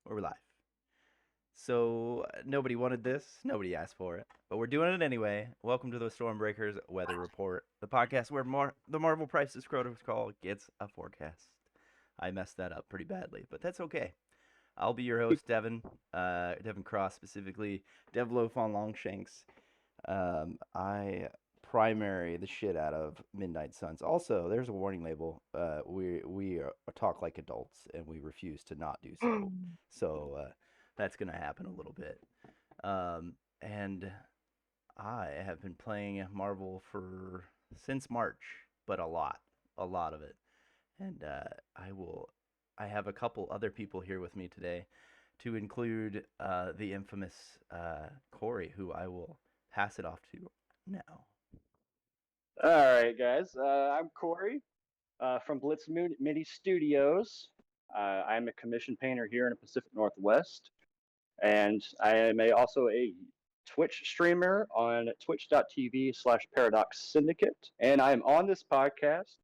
We're live. So nobody wanted this, nobody asked for it, but we're doing it anyway. Welcome to the Stormbreakers Weather Report, the podcast where the Marvel Crisis Protocol gets a forecast. I messed that up pretty badly, but that's okay. I'll be your host, Devin. Devin Cross specifically. Devlo von Longshanks. I primary the shit out of Midnight Suns. Also, there's a warning label. We talk like adults, and we refuse to not do so. So that's gonna happen a little bit. And I have been playing Marvel for since March, but a lot of it. And I will. I have a couple other people here with me today, to include the infamous Corey, who I will pass it off to now. All right, guys. I'm Corey from Blitz MIDI Studios. I'm a commission painter here in the Pacific Northwest, and I am also a Twitch streamer on twitch.tv/Paradox Syndicate. And I'm on this podcast.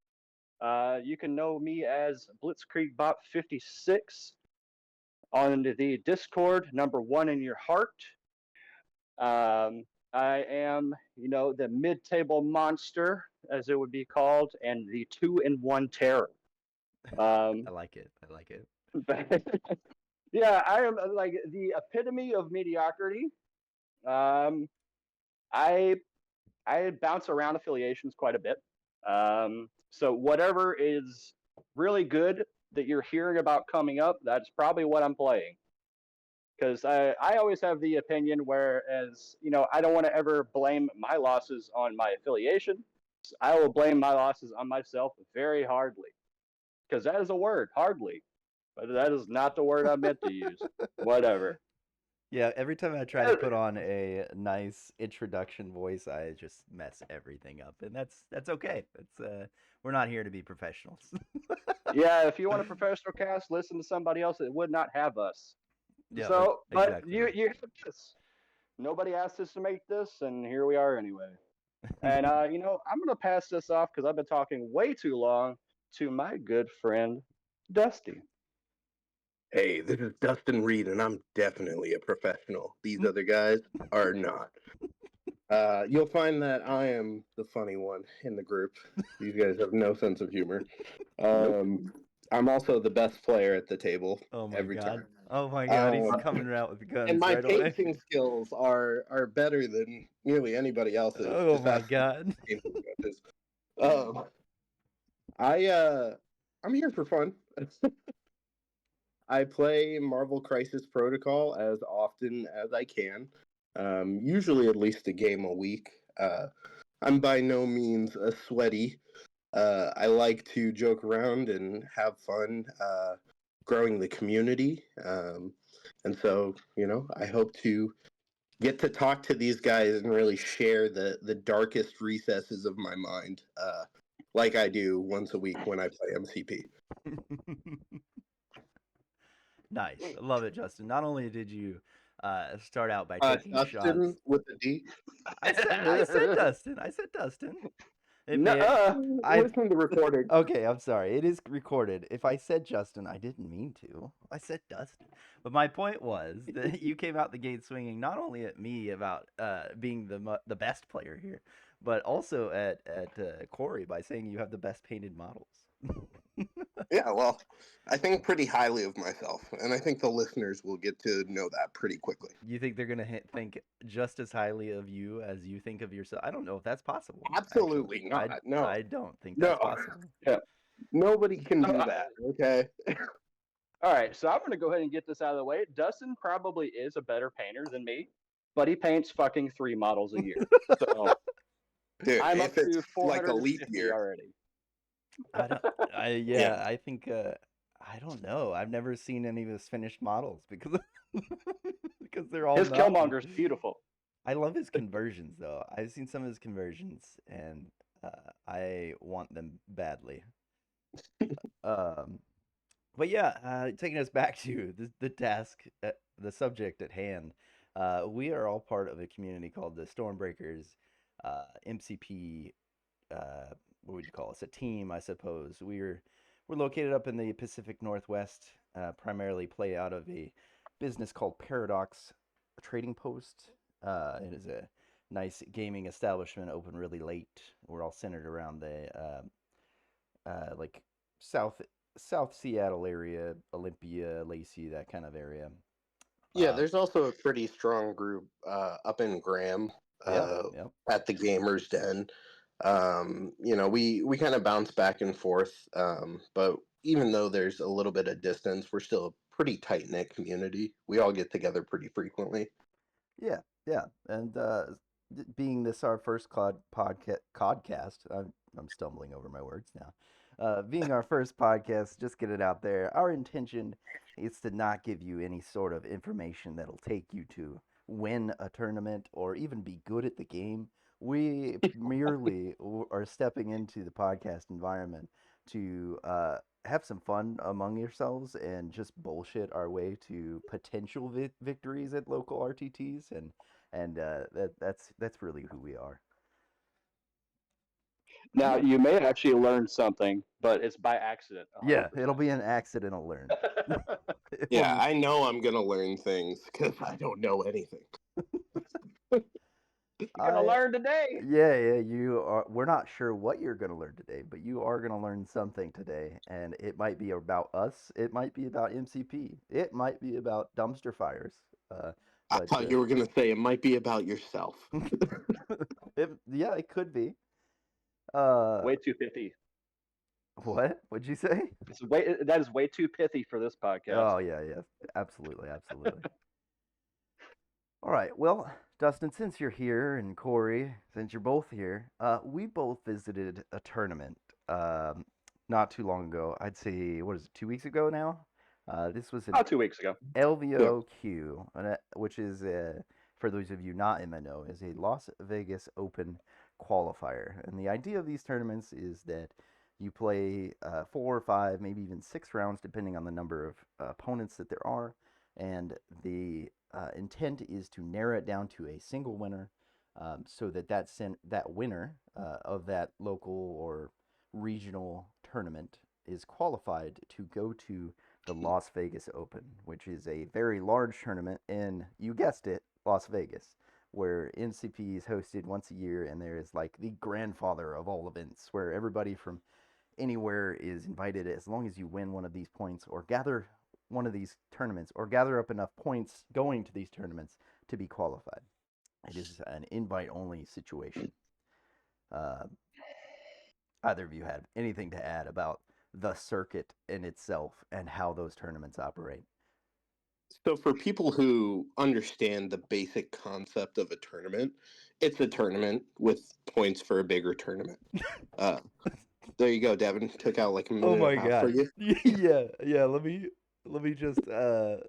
You can know me as Blitzkrieg Bot 56 on the Discord, number one in your heart. I am, the mid-table monster, as it would be called, and the two-in-one terror. I like it. I like it. Yeah, I am like the epitome of mediocrity. Um, I I bounce around affiliations quite a bit. So whatever is really good that you're hearing about coming up, that's probably what I'm playing. Because I always have the opinion, whereas, I don't want to ever blame my losses on my affiliation. I will blame my losses on myself very hardly. Because that is a word, hardly. But that is not the word I meant to use. Whatever. Yeah, every time I try to put on a nice introduction voice, I just mess everything up, and that's okay. It's we're not here to be professionals. Yeah, if you want a professional cast, listen to somebody else that would not have us. Yeah, So, but exactly. you have this. Nobody asked us to make this, and here we are anyway. And I'm gonna pass this off because I've been talking way too long to my good friend Dusty. Hey, this is Dustin Reed, and I'm definitely a professional. These other guys are not. You'll find that I am the funny one in the group. These guys have no sense of humor. Nope. I'm also the best player at the table Oh my every god. time. Oh my god, he's Um, coming out with the and guns my right away. pacing skills are better than nearly anybody else's. Oh Just my ask god. game coaches. Um, I'm here for fun. I play Marvel Crisis Protocol as often as I can, usually at least a game a week. I'm by no means a sweaty. I like to joke around and have fun growing the community. And so, I hope to get to talk to these guys and really share the darkest recesses of my mind, like I do once a week when I play MCP. Nice. I love it, Justin. Not only did you start out by taking shots. Dustin with the D. I said Dustin. I said Dustin. It may Nuh-uh. I Listen to the recording. Okay, I'm sorry. It is recorded. If I said Justin, I didn't mean to. I said Dustin. But my point was that you came out the gate swinging not only at me about being the best player here, but also at Corey by saying you have the best painted models. Yeah, well, I think pretty highly of myself, and I think the listeners will get to know that pretty quickly. You think they're gonna think just as highly of you as you think of yourself? I don't know if that's possible. Absolutely Actually, not. No, I don't think no, that's possible. Yeah. nobody can do that. Okay. All right, so I'm going to go ahead and get this out of the way. Dustin probably is a better painter than me, but he paints fucking 3 models a year. So Dude, I'm up if it's to like a leap 450 year, already. I don't. yeah. I think. I don't know. I've never seen any of his finished models because because they're all His nothing. Killmonger's beautiful. I love his conversions though. I've seen some of his conversions and I want them badly. Um, but yeah, taking us back to the task, the subject at hand. We are all part of a community called the Stormbreakers, MCP. What would you call us? A team, I suppose. We're located up in the Pacific Northwest. Primarily play out of a business called Paradox Trading Post. It is a nice gaming establishment, open really late. We're all centered around the like South South Seattle area, Olympia, Lacey, that kind of area. Yeah, Uh, there's also a pretty strong group up in Graham yeah, yeah, at the Gamers Den. We kind of bounce back and forth, but even though there's a little bit of distance, we're still a pretty tight knit community. We all get together pretty frequently. yeah, yeah. And being this our first codcast, I'm stumbling over my words now. Being our first podcast, just get it out there. Our intention is to not give you any sort of information that'll take you to win a tournament or even be good at the game. We merely are stepping into the podcast environment to have some fun among yourselves and just bullshit our way to potential victories at local RTTs, and that's really who we are. Now, you may actually learn something, but it's by accident, Yeah, 100%. it'll be an accidental learn. It will Yeah, I know I'm gonna learn things because I don't know anything. You're going to learn today. Yeah, you are. We're not sure what you're going to learn today, but you are going to learn something today, and it might be about us. It might be about MCP. It might be about dumpster fires. Uh, I but thought you were gonna say it might be about yourself. yeah, it could be. Uh, Way too pithy. what? What'd you say? That is way too pithy for this podcast. Oh yeah, yeah, absolutely, absolutely. All right. Well, Dustin, since you're here, and Corey, since you're both here, we both visited a tournament not too long ago. I'd say, what is it, 2 weeks ago now? This was an About 2 weeks ago. Yeah. LVOQ, which is, for those of you not in the know, is a Las Vegas Open qualifier. And the idea of these tournaments is that you play 4 or 5, maybe even 6 rounds, depending on the number of opponents that there are. And the intent is to narrow it down to a single winner, so that winner of that local or regional tournament is qualified to go to the Las Vegas Open, which is a very large tournament in, you guessed it, Las Vegas, where NCP is hosted once a year, and there is like the grandfather of all events, where everybody from anywhere is invited as long as you win one of these points or gather one of these tournaments or gather up enough points going to these tournaments to be qualified. It is an invite only situation. Uh, Either of you had anything to add about the circuit in itself and how those tournaments operate? So for people who understand the basic concept of a tournament, it's a tournament with points for a bigger tournament. Uh, there you go, Devin. Took out like a Oh minute my and a half for god. you. Yeah. Let me just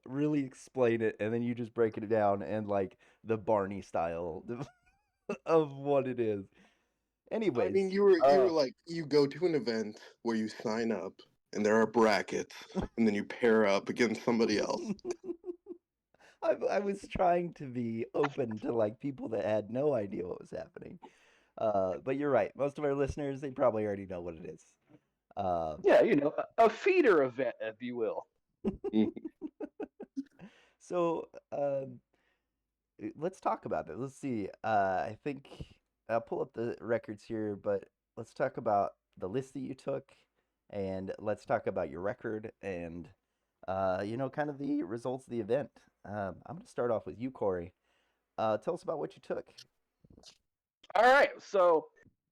really explain it, and then you just break it down and like the Barney style of what it is. I Anyways, mean, you were Uh, like you go to an event where you sign up and there are brackets, and then you pair up against somebody else. I was trying to be open to like people that had no idea what was happening. But you're right. Most of our listeners, they probably already know what it is. Uh, yeah, a feeder event, if you will. Mm. so let's talk about it. Let's see. I think I'll pull up the records here, but let's talk about the list that you took, and let's talk about your record, and kind of the results of the event. I'm gonna start off with you, Corey. Tell us about what you took. All right. So,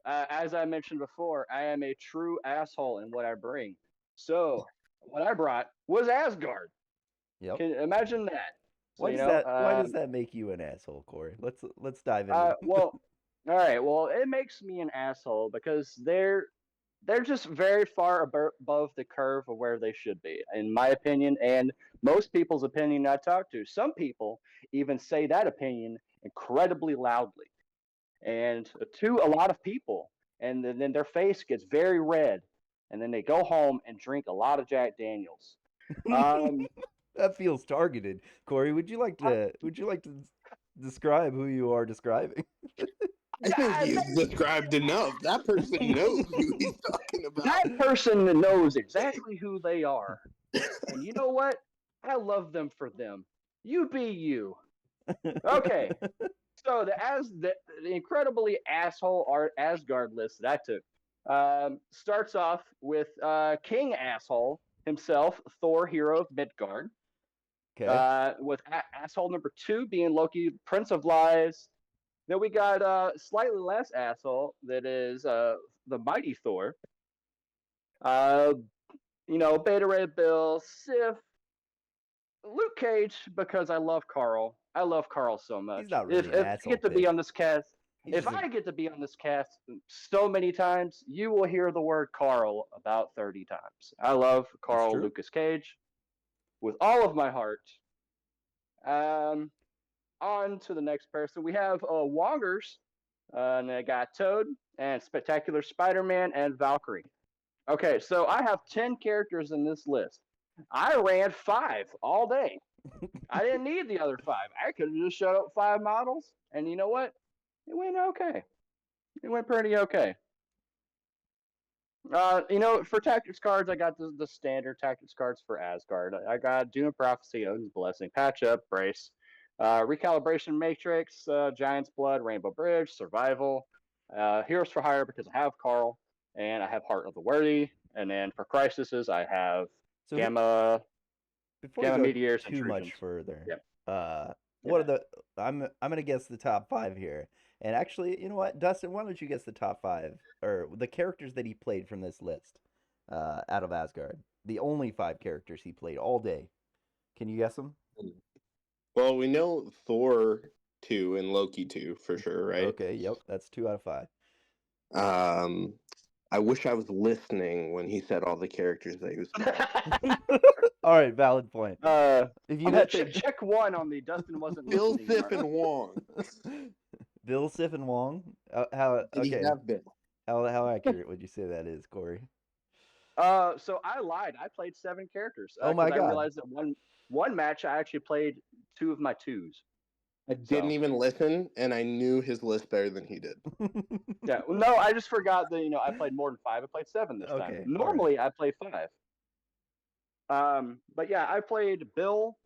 as I mentioned before, I am a true asshole in what I bring. So, what I brought was Asgard. Yep. Can you imagine that? So, Why does that make you an asshole, Corey? Let's dive into it. well, all right. Well, it makes me an asshole because they're just very far above the curve of where they should be, in my opinion, and most people's opinion I talk to. Some people even say that opinion incredibly loudly, and to a lot of people, and then their face gets very red, and then they go home and drink a lot of Jack Daniels. Um, That feels targeted. Corey, would you like to describe who you are describing? I think that, he's described enough. That person knows who he's talking about. that person knows exactly who they are. And you know what? I love them for them. You be you. Okay. So the incredibly asshole Asgard list that I took starts off with King Asshole himself, Thor, hero of Midgard. Okay. With asshole number 2 being Loki, Prince of Lies. Then we got slightly less asshole that is the mighty Thor. Uh, Beta Ray Bill, Sif, Luke Cage because I love Carl. I love Carl so He's much. not If really an if I asshole get to be pick. on this cast, He's if just a. I get to be on this cast so many times, you will hear the word Carl about 30 times. I love That's Carl true. Lucas Cage with all of my heart. Um, on to the next person. We have Wongers, and I got Toad and Spectacular Spider-Man and Valkyrie. Okay, so I have 10 characters in this list. I ran 5 all day. I didn't need the other 5. I could have just showed up 5 models, and you know what? It went okay. It went pretty okay. For tactics cards, I got the standard tactics cards for Asgard. I got Doom Prophecy, Odin's Blessing, Patch Up, Brace, Recalibration Matrix, Giant's Blood, Rainbow Bridge, Survival, Heroes for Hire because I have Carl, and I have Heart of the Worthy, and then for Crisises, I have So Gamma before you go Meteors, too much Intrusions. further, Yep. what are Yeah. the? I'm gonna guess the top 5 here. And actually, you know what, Dustin? Why don't you guess the top 5 or the characters that he played from this list, out of Asgard? The only 5 characters he played all day. Can you guess them? Well, we know Thor 2 and Loki 2 for sure, right? Okay. Yep. That's 2 out of 5. Um, I wish I was listening when he said all the characters that he was playing. All right. Valid point. If you had to, check 1 on the Dustin wasn't Bill, listening. Sif, and Wong. Bill, Sif, and Wong. How? Did he Okay. have Bill? How accurate would you say that is, Corey? So I lied. I played 7 characters Oh because my I God. realized that one match I actually played 2 of my 2s. I didn't even listen, and I knew his list better than he did. Yeah, no, I just forgot that I played more than 5. I played 7 this time. Okay, all right. Normally I play 5. But yeah, I played Bill.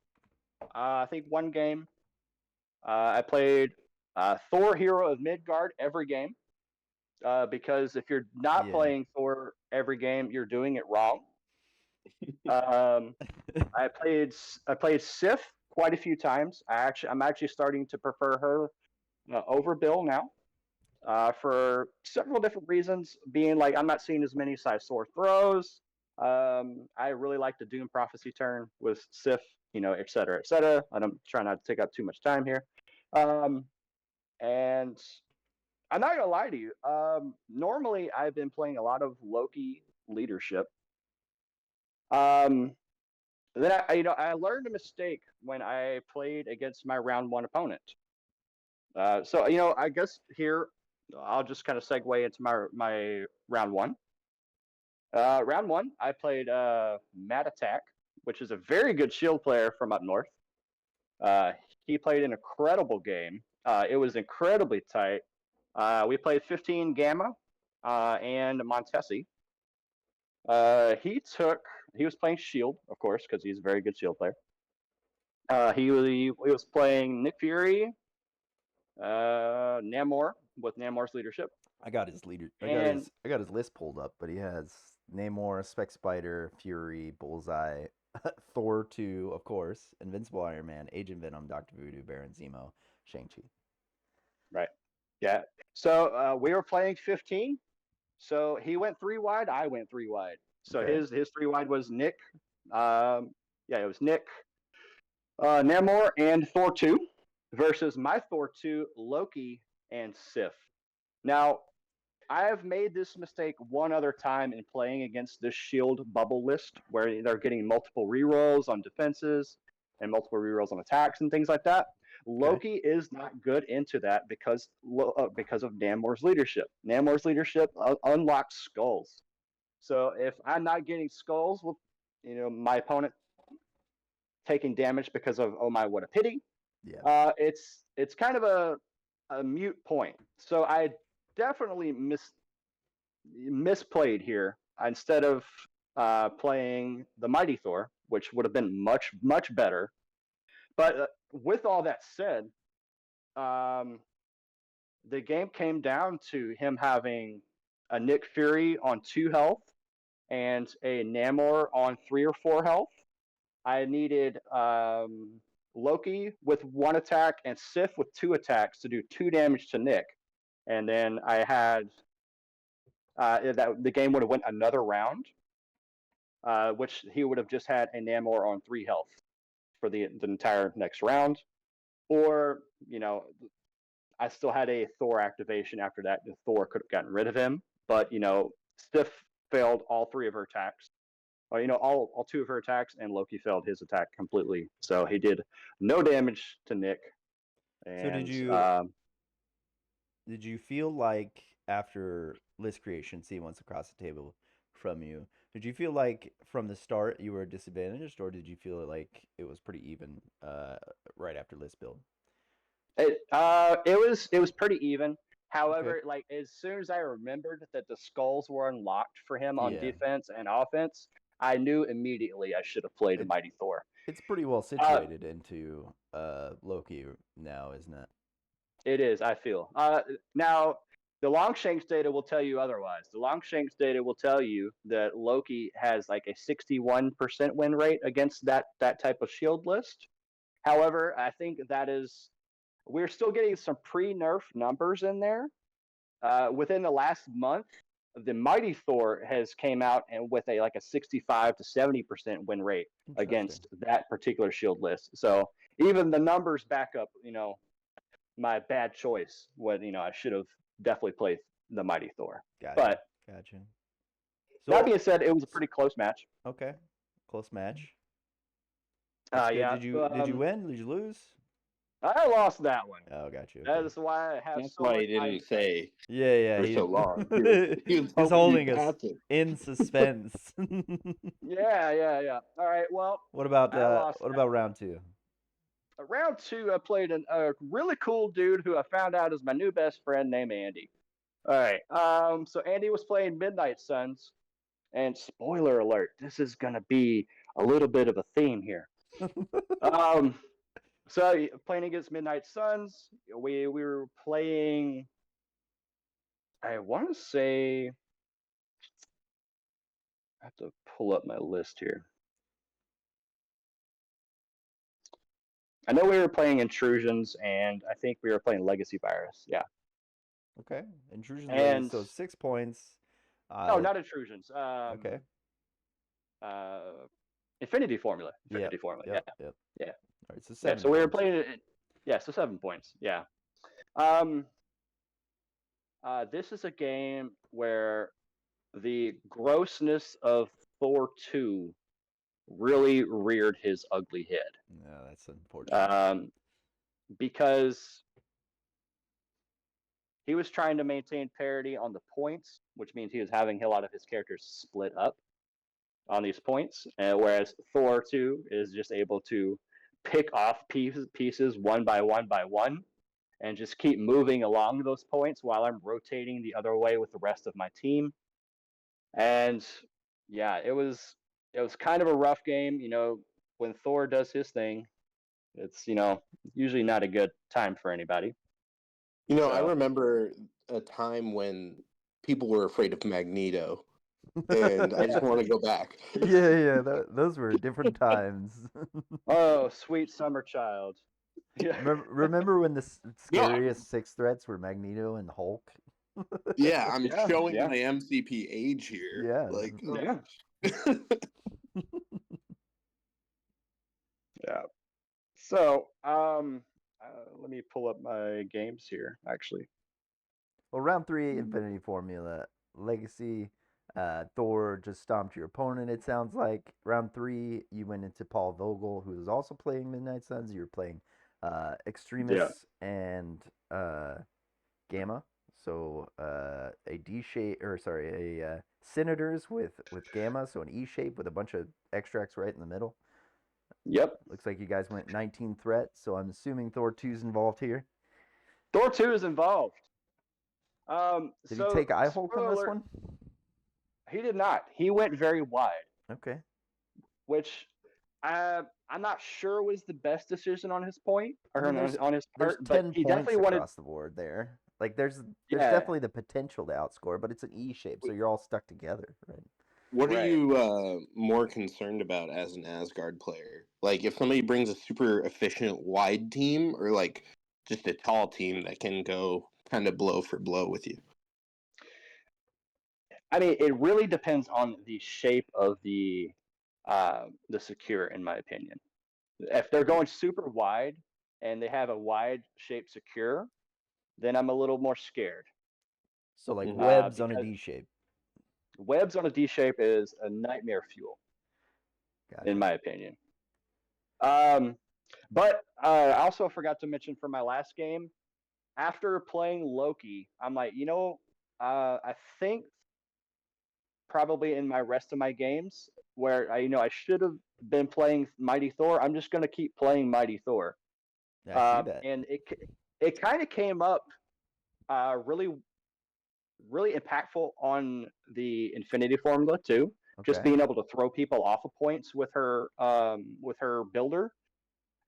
I think 1 game. I played Thor, Hero of Midgard every game. Because if you're not Yeah. playing Thor every game, you're doing it wrong. Um, I played Sif quite a few times. I'm actually starting to prefer her over Bill now. For several different reasons, being like I'm not seeing as many side sword throws. I really like the Doom Prophecy turn with Sif, et cetera, et cetera. I'm trying not to take up too much time here. And I'm not gonna lie to you. Normally, I've been playing a lot of Loki leadership. Um, then I learned a mistake when I played against my round 1 opponent. So I guess here I'll just kind of segue into my round 1. Round 1, I played Matt Attack, which is a very good shield player from up north. He played an incredible game. It was incredibly tight. We played 15 Gamma and Montesi. He was playing Shield, of course, because he's a very good Shield player. He was playing Nick Fury, Namor with Namor's leadership. I got his leader. And I got his list pulled up, but he has Namor, Spec Spider, Fury, Bullseye, Thor 2, of course, Invincible Iron Man, Agent Venom, Doctor Voodoo, Baron Zemo, Shang-Chi. right, yeah. So we were playing 15. So he went 3 wide. I went 3 wide. So Okay. his 3 wide was Nick. It was Nick, Namor, and Thor 2 versus my Thor 2, Loki, and Sif. Now, I have made this mistake one other time in playing against this shield bubble list where they're getting multiple rerolls on defenses and multiple rerolls on attacks and things like that. Loki is not good into that because of Namor's leadership. Namor's leadership unlocks skulls. So if I'm not getting skulls with my opponent taking damage because of oh my what a pity, Yeah. it's kind of a mute point. So I definitely misplayed here. Instead of playing the Mighty Thor, which would have been much better, But with all that said, um, the game came down to him having a Nick Fury on 2 health and a Namor on 3 or 4 health. I needed Loki with 1 attack and Sif with 2 attacks to do 2 damage to Nick. And then I had that the game would have went another round, which he would have just had a Namor on 3 health for the entire next round. Or, I still had a Thor activation after that. Thor could have gotten rid of him, but Sif failed all 3 of her attacks. Or, all 2 of her attacks, and Loki failed his attack completely. So he did no damage to Nick. And So did you feel like after list creation, seeing once across the table from you, did you feel like from the start you were disadvantaged, or did you feel like it was pretty even right after list build? it was pretty even. Okay. However, like as soon as I remembered that the skulls were unlocked for him on Yeah. defense and offense, I knew immediately I should have played a It, Mighty Thor. it's pretty well situated into Loki now, isn't it? It is, I feel. Now, the Longshanks data will tell you otherwise. The Longshanks data will tell you that Loki has like a 61% win rate against that type of shield list. However, I think that is we're still getting some pre-nerf numbers in there. Within the last month, the Mighty Thor has came out and with a 65 to 70% win rate against that particular shield list. So even the numbers back up, my bad choice. What I should have definitely played the Mighty Thor. Gotcha. So that being said, it was a pretty close match. Okay, close match. Yeah. Did you win? Did you lose? I lost that one. Oh, got you. That is why I have. That's so why much he didn't say. Yeah. For so long. He was holding us in suspense. Yeah. All right. Well, what about round 2? Round 2, I played a really cool dude who I found out is my new best friend named Andy. All right. So Andy was playing Midnight Suns, and spoiler alert, this is gonna be a little bit of a theme here. So playing against Midnight Suns, we were playing. I want to say, I have to pull up my list here. I know we were playing Intrusions, and I think we were playing Legacy Virus. Yeah. Okay. Intrusions, and so 6 points. No, not Intrusions. Okay. Infinity Formula. Yep. Yeah. All right, so 7 so we were points. playing it. Yeah, so 7 points. Yeah. This is a game where the grossness of Thor 2 really reared his ugly head. No, that's unfortunate. Because he was trying to maintain parity on the points, which means he was having a lot of his characters split up on these points, whereas Thor 2 is just able to pick off pieces one by one and just keep moving along those points while I'm rotating the other way with the rest of my team. And yeah, it was kind of a rough game. When Thor does his thing, it's usually not a good time for anybody. I remember a time when people were afraid of Magneto, and I just want to go back. Yeah, those were different times. Oh, sweet summer child. Yeah. Remember when the scariest 6 threats were Magneto and Hulk? Yeah, I'm showing my MCP age here. Yeah. Yeah. So, let me pull up my games here, actually. Well, round 3, Infinity Formula. Legacy, Thor just stomped your opponent, it sounds like. Round 3, you went into Paul Vogel, who was also playing Midnight Suns. You were playing Extremis and Gamma. So a D shape, a Senators with Gamma, so an E shape with a bunch of extracts right in the middle. Yep. Looks like you guys went 19 threat, so I'm assuming Thor 2's involved here. Thor 2 is involved. Did he take eye Hulk on this one? He did not. He went very wide. Okay. Which, I'm not sure was the best decision on his point I or mean, there's on his there's part, but 10 he points definitely wanted. across the board there. Like there's Yeah, definitely the potential to outscore, but it's an E shape, so you're all stuck together, right? What are right. you more concerned about as an Asgard player? Like if somebody brings a super efficient wide team, or like just a tall team that can go kind of blow for blow with you? I mean, it really depends on the shape of the secure, in my opinion. If they're going super wide and they have a wide shaped secure, then I'm a little more scared. So like Mhm. webs on a Because D shape. webs on a D shape is a nightmare fuel, in Gotcha. my opinion. Um, but I also forgot to mention for my last game, after playing Loki, I'm like, I think probably in my rest of my games where I should have been playing Mighty Thor, I'm just going to keep playing Mighty Thor. I see that. And it kind of came up really really impactful on the Infinity Formula too. Just Okay. being able to throw people off of points with her builder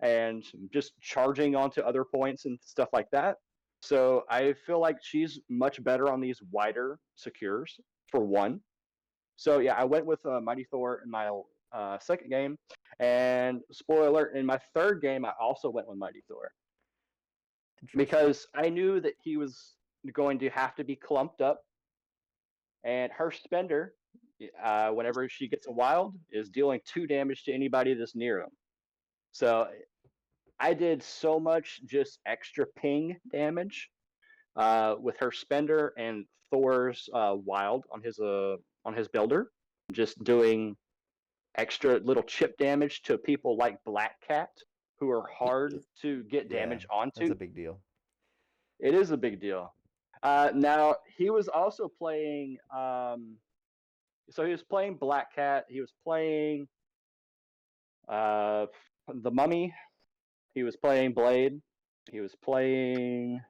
and just charging onto other points and stuff like that. So I feel like she's much better on these wider secures for one. So yeah, I went with Mighty Thor in my second game, and spoiler alert, in my third game I also went with Mighty Thor Interesting. because I knew that he was going to have to be clumped up, and her spender, whenever she gets a wild, is dealing 2 damage to anybody that's near him. So I did so much just extra ping damage with her spender and Thor's wild on his builder, just doing extra little chip damage to people like Black Cat, who are hard to get Yeah, damage that's onto. a big deal. It is a big deal. Now he was also playing. So he was playing Black Cat. He was playing uh, the Mummy. He was playing Blade. He was playing.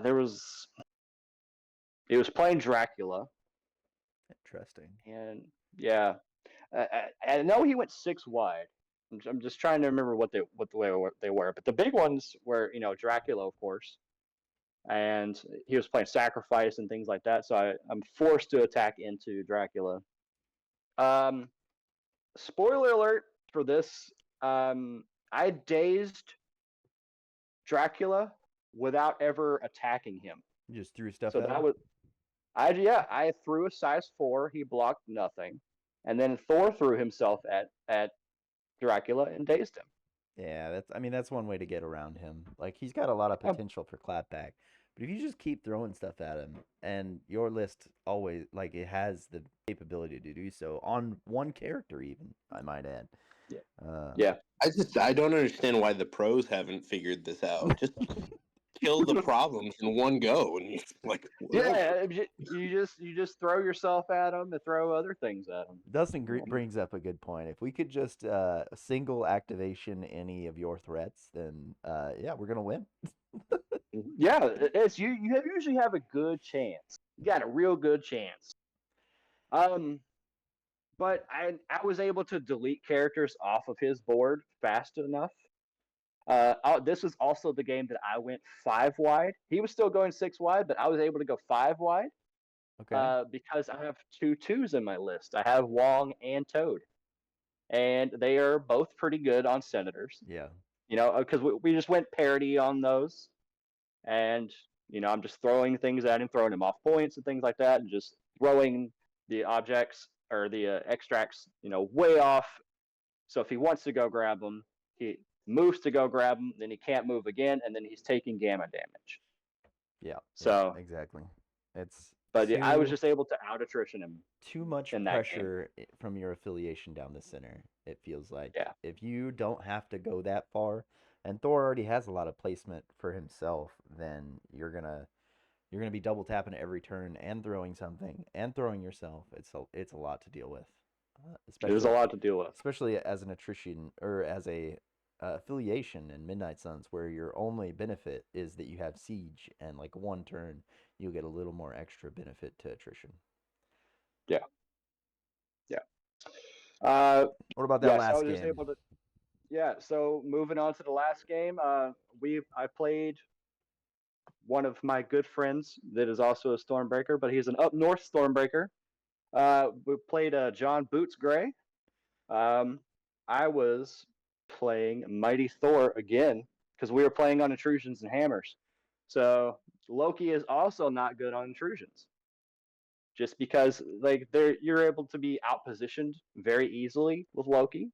There was. He was playing Dracula, Interesting. and yeah, I know he went 6 wide. I'm just trying to remember what the way they were, but the big ones were Dracula, of course, and he was playing Sacrifice and things like that. So I'm forced to attack into Dracula. Um, Spoiler alert for this. I dazed Dracula without ever attacking him. You just threw stuff So at that him? was I threw a size 4. He blocked nothing, and then Thor threw himself at Dracula and dazed him. Yeah, that's one way to get around him. Like he's got a lot of Yeah, potential for clapback. But if you just keep throwing stuff at him and your list always like it has the capability to do so on one character even, I might add. yeah, Uh yeah. I don't understand why the pros haven't figured this out. Just kill the problems in one go, and you're like, whatever. Yeah, you just throw yourself at them and throw other things at them. Dustin brings up a good point. If we could just single activation any of your threats, then yeah, we're gonna win. Yeah, it's you usually have a good chance. You got a real good chance. Um, but I was able to delete characters off of his board fast enough. This was also the game that I went 5 wide. He was still going 6 wide, but I was able to go 5 wide Okay. because I have 2 twos in my list. I have Wong and Toad, and they are both pretty good on Senators. Yeah. Because we just went parity on those, and I'm just throwing things at him, throwing him off points and things like that, and just throwing the objects or the extracts, way off. So if he wants to go grab them, he moves to go grab them, then he can't move again, and then he's taking gamma damage. Yeah. Yeah. So, Exactly. It's but yeah, I was too just able to out attrition him too much in that game. pressure from your affiliation down the center. It feels like Yeah, if you don't have to go that far, and Thor already has a lot of placement for himself, then you're gonna be double tapping every turn and throwing something and throwing yourself. It's a lot to deal with, it was a especially lot to deal with. especially as an attrition or as a affiliation in Midnight Suns, where your only benefit is that you have siege and like one turn you'll get a little more extra benefit to attrition. Yeah, yeah. What about that Yeah, so I last was just game? able to. Yeah, so moving on to the last game, I played one of my good friends that is also a Stormbreaker, but he's an up north Stormbreaker. We played John Boots Gray. Um, I was playing Mighty Thor again because we were playing on intrusions and hammers. So Loki is also not good on intrusions, just because like you're able to be outpositioned very easily with Loki,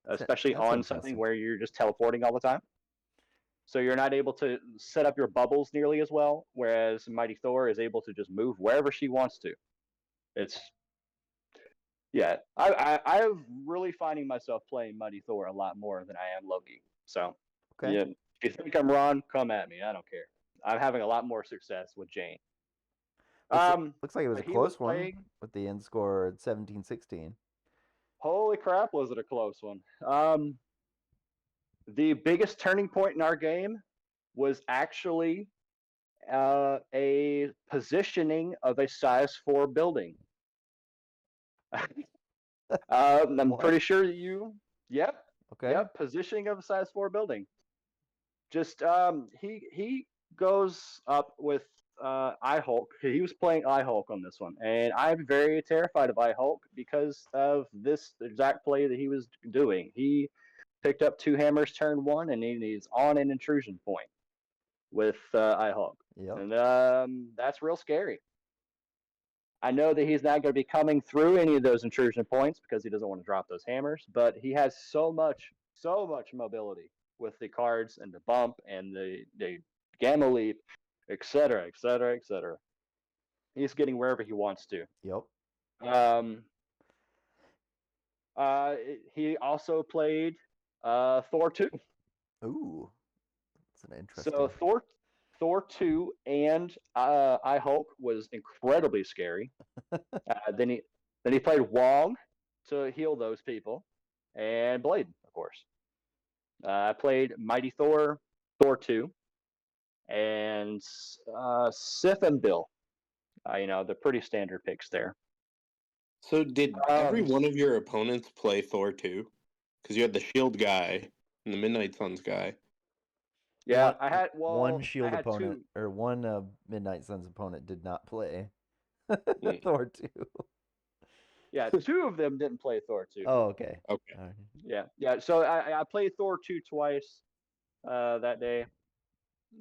especially That's on something interesting. where you're just teleporting all the time. So you're not able to set up your bubbles nearly as well, whereas Mighty Thor is able to just move wherever she wants to. It's yeah, I'm really finding myself playing Mighty Thor a lot more than I am Loki. So Okay. yeah, if you think I'm wrong, come at me. I don't care. I'm having a lot more success with Jane. Looks Um, looks like it was a but he was close one playing. with the end score at 17-16. Holy crap, was it a close one? The biggest turning point in our game was actually a positioning of a size 4 building. I'm What? pretty sure you. Yep, Okay. yep. Positioning of a size 4 building. Just he goes up with I Hulk. He was playing I Hulk on this one, and I'm very terrified of I Hulk because of this exact play that he was doing. He picked up 2 hammers turn 1, and he's on an intrusion point with I Hulk, Yep. and that's real scary. I know that he's not going to be coming through any of those intrusion points because he doesn't want to drop those hammers, but he has so much mobility with the cards and the bump and the gamma leap, etc., etc., etc. He's getting wherever he wants to. Yep. Um, uh, he also played Thor 2. Ooh, that's an So interesting. Thor 2 and I Hulk was incredibly scary. Then he played Wong to heal those people, and Blade, of course. I played Mighty Thor, Thor 2, and Sith and Bill. They're pretty standard picks there. So did every Um, one of your opponents play Thor 2? Because you had the Shield guy and the Midnight Suns guy. yeah, One I Shield had opponent two. or one Midnight Suns opponent did not play Mm, Thor 2. Yeah, two of them didn't play Thor 2. Oh, okay. okay. All right. Yeah, yeah. So I played Thor 2 twice that day.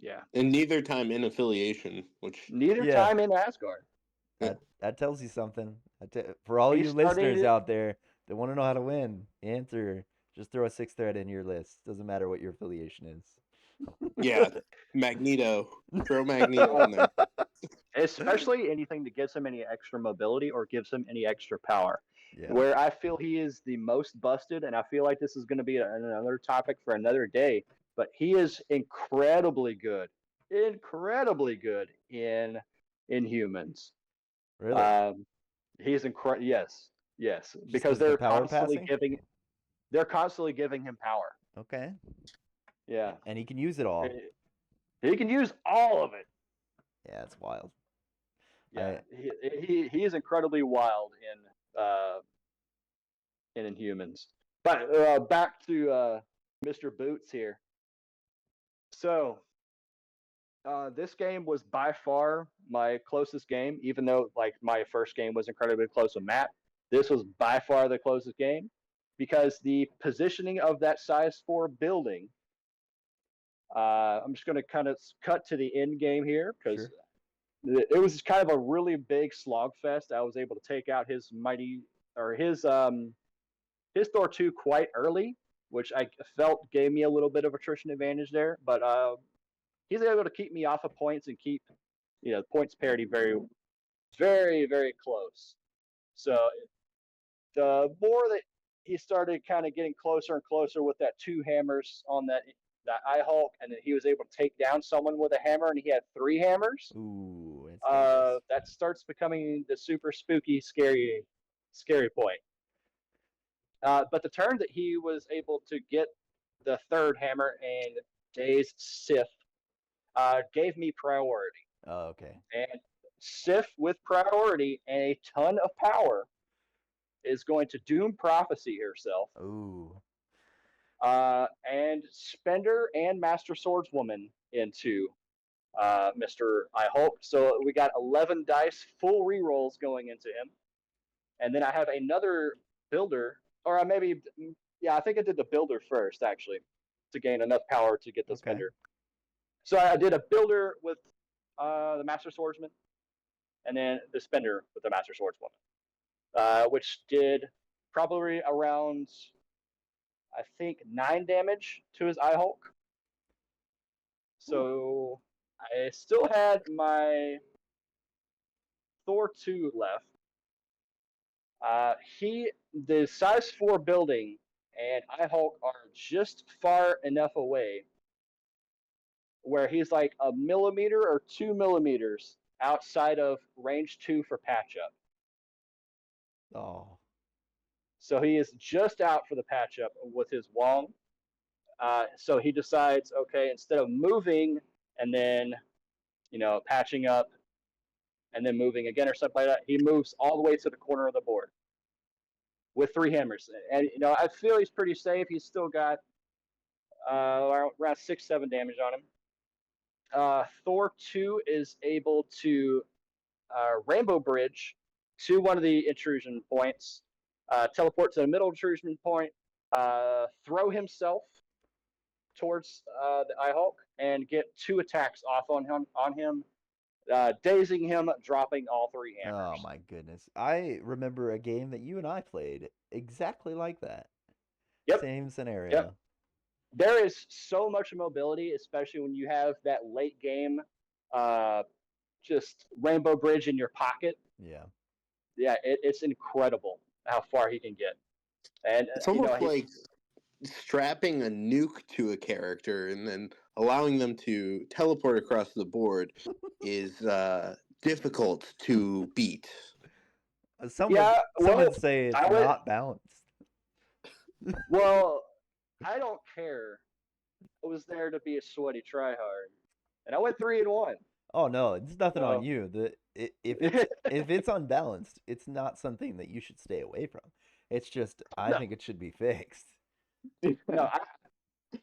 Yeah, And neither time in affiliation, which neither Yeah, time in Asgard. that tells you something. For all He you listeners started. out there that want to know how to win, the answer: just throw a 6 thread in your list. Doesn't matter what your affiliation is. yeah, Magneto. Throw Magneto in there. Especially anything that gives him any extra mobility or gives him any extra power. Yeah. Where I feel he is the most busted, and I feel like this is going to be another topic for another day, but he is incredibly good in humans. Really? Um, he's incredible. Yes, yes, Just because because the power passing? they're constantly giving him power. Okay. Yeah, And he can use it all. he can use all of it. Yeah, it's wild. Yeah, I he is incredibly wild in Inhumans. But back to Mr. Boots here. So this game was by far my closest game, even though like my first game was incredibly close with Matt. This was by far the closest game because the positioning of that size 4 building. I'm just going to kind of cut to the end game here because sure. it was kind of a really big slog fest. I was able to take out his mighty or his Thor 2 quite early, which I felt gave me a little bit of attrition advantage there. But he's able to keep me off of points and keep points parity very, very, very close. So the more that he started kind of getting closer and closer with that 2 hammers on that Eye Hulk, and then he was able to take down someone with a hammer, and he had 3 hammers. Ooh, it's dangerous. That starts becoming the super spooky, scary point. But the turn that he was able to get the 3rd hammer and Days Sith gave me priority. Oh, okay. And Sith with priority and a ton of power is going to Doom Prophecy herself, Ooh. and Spender and Master Swordswoman into Mr. I Hulk. So we got 11 dice, full rerolls going into him. And then I have another builder, or maybe, yeah, I think I did the builder first, actually, to gain enough power to get the Okay. Spender. So I did a builder with the Master Swordsman, and then the Spender with the Master Swordswoman, which did probably around, I think, 9 damage to his Eye Hulk. So I still had my Thor 2 left. The size 4 building and Eye Hulk are just far enough away where he's like a millimeter or 2 millimeters outside of range 2 for patch up. Oh. So he is just out for the patch up with his Wong. So he decides, okay, instead of moving and then, patching up and then moving again or something like that, he moves all the way to the corner of the board with 3 hammers. And, I feel he's pretty safe. He's still got around 6-7 damage on him. Thor 2 is able to Rainbow Bridge to one of the intrusion points, teleport to the middle intrusion point, throw himself towards the Eye Hulk, and get 2 attacks off on him, dazing him, dropping all 3 hammers. Oh my goodness. I remember a game that you and I played exactly like that. Yep. Same scenario. Yep. There is so much mobility, especially when you have that late game, just Rainbow Bridge in your pocket. Yeah. Yeah, it's incredible how far he can get. And It's almost like strapping a nuke to a character and then allowing them to teleport across the board is difficult to beat. Some Yeah, would say it's not balanced. Well, I don't care. I was there to be a sweaty tryhard, and I went 3-1. Oh no, it's nothing on you. If it's unbalanced, it's not something that you should stay away from. It's just I think it should be fixed. No,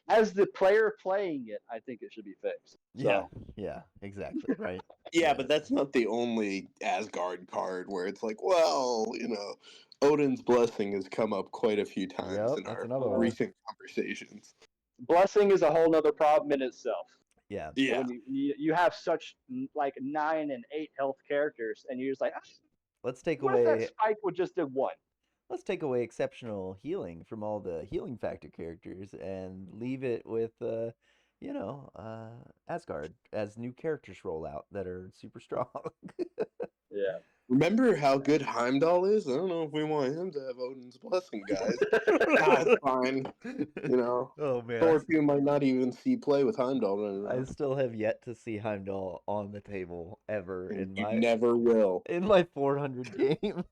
as the player playing it, I think it should be fixed. So. Yeah, exactly, right. Yeah, but that's not the only Asgard card where it's like, well, Odin's Blessing has come up quite a few times in our recent conversations. Blessing is a whole nother problem in itself. Yeah. When you have such like 9 and 8 health characters, and you're just like, let's take what away. If that spike would just do 1? Let's take away exceptional healing from all the healing factor characters and leave it with, Asgard as new characters roll out that are super strong. Yeah. Remember how good Heimdall is? I don't know if we want him to have Odin's Blessing, guys. That's fine. Oh man. Thor 2 might not even see play with Heimdall. I still have yet to see Heimdall on the table ever never will. In my 400 games.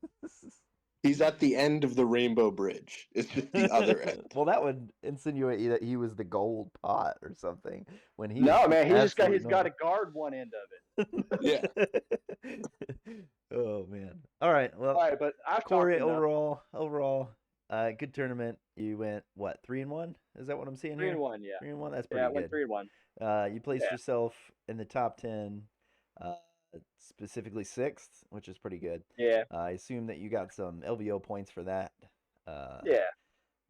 He's at the end of the Rainbow Bridge. It's just the other end. Well, that would insinuate that he was the gold pot or something. When he he's got to guard one end of it. Yeah. Oh man. All right. Well, but Corey, overall, good tournament. You went what, 3-1? Is that what I'm seeing here? 3-1, yeah. 3-1. That's pretty good. Yeah, I went 3-1. You placed yourself in the top 10. Specifically 6th, which is pretty good. Yeah. I assume that you got some LVO points for that.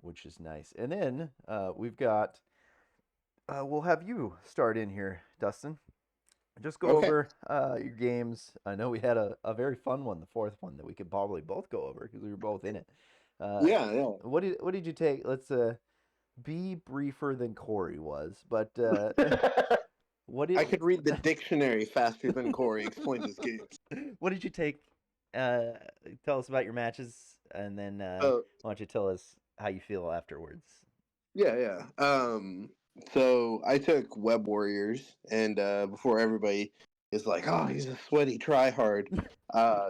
Which is nice. And then we've got, we'll have you start in here, Dustin. Just go over your games. I know we had a very fun one, the 4th one, that we could probably both go over because we were both in it. Yeah. What did you take? Let's be briefer than Corey was, but I could read the dictionary faster than Corey explained his games. What did you take? Tell us about your matches, and then why don't you tell us how you feel afterwards? Yeah. So I took Web Warriors, and before everybody is like, "Oh, he's a sweaty tryhard,"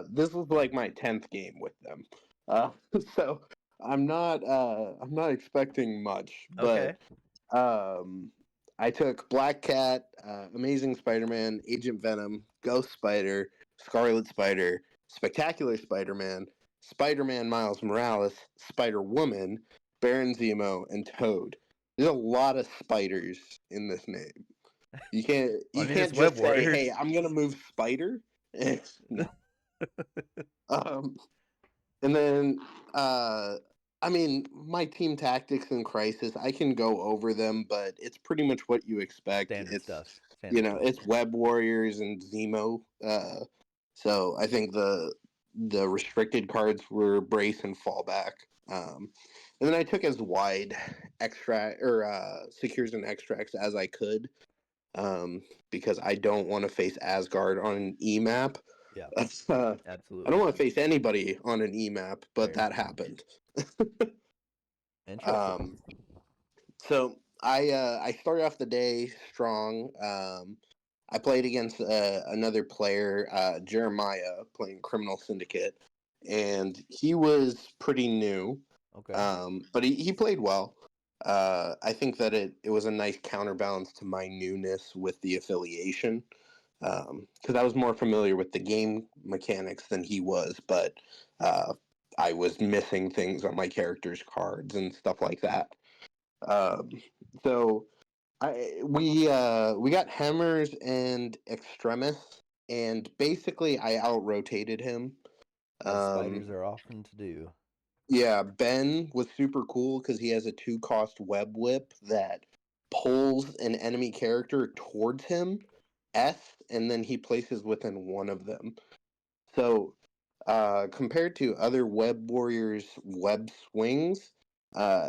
this was like my 10th game with them. So I'm not expecting much, but I took Black Cat, Amazing Spider-Man, Agent Venom, Ghost Spider, Scarlet Spider, Spectacular Spider-Man, Spider-Man Miles Morales, Spider-Woman, Baron Zemo, and Toad. There's a lot of spiders in this name. You can't I you mean, it's can't Web just say, Warriors. "Hey, I'm gonna move Spider." No. Um, and then I mean, my team tactics in Crisis, I can go over them, but it's pretty much what you expect. Standard It's stuff. Standard stuff. it's Web Warriors and Zemo. So I think the restricted cards were Brace and Fallback. And then I took as wide extract or secures and extracts as I could, because I don't want to face Asgard on an E map. Yeah, I absolutely. don't want to face anybody on an E map, but Fair. that happened. Interesting. So I started off the day strong. I played against another player, Jeremiah, playing Criminal Syndicate, and he was pretty new, Okay. but he played well. I think that it was a nice counterbalance to my newness with the affiliation, because I was more familiar with the game mechanics than he was, but uh, I was missing things on my character's cards and stuff like that. Um, so we got Hammers and Extremis, and basically I out rotated him. As spiders are often to do. Yeah, Ben was super cool because he has a 2-cost web whip that pulls an enemy character towards him, S, and then he places within one of them. So, compared to other web warriors' web swings,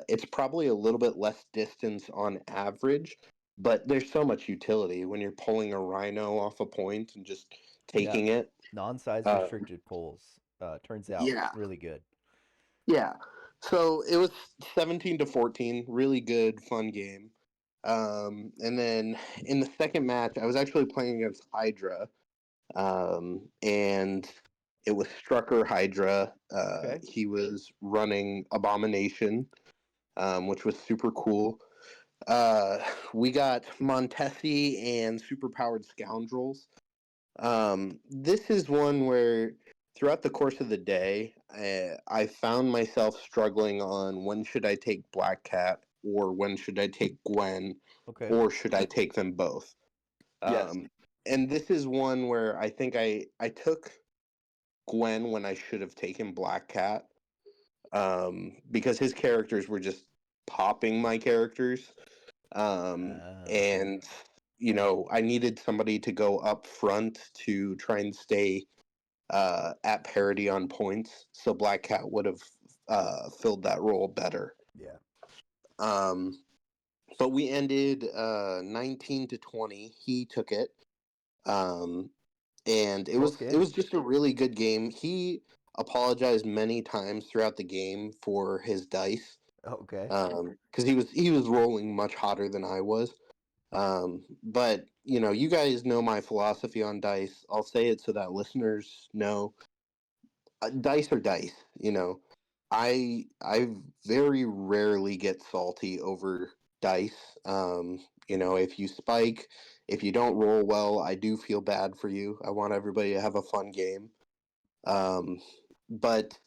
it's probably a little bit less distance on average, but there's so much utility when you're pulling a rhino off a point and just Yeah. taking it. Non-size Uh, restricted pulls. Turns out yeah, really good. yeah. So it was 17-14, really good, fun game. And then in the second match, I was actually playing against Hydra, and it was Strucker Hydra. Okay. He was running Abomination, which was super cool. Uh, we got Montesi and Superpowered Scoundrels. This is one where throughout the course of the day, I found myself struggling on when should I take Black Cat or when should I take Gwen Okay. or should I take them both. Yes. And this is one where I think I took Gwen when I should have taken Black Cat, because his characters were just popping my characters. Okay. And I needed somebody to go up front to try and stay at parity on points, so Black Cat would have filled that role better. Yeah. Um, but we ended 19-20. He took it. And it Close was it game. was just a really good game. He apologized many times throughout the game for his dice, Okay. because he was rolling much hotter than I was. But you guys know my philosophy on dice. I'll say it so that listeners know. Dice are dice. I very rarely get salty over dice. If you spike, if you don't roll well, I do feel bad for you. I want everybody to have a fun game. Um, but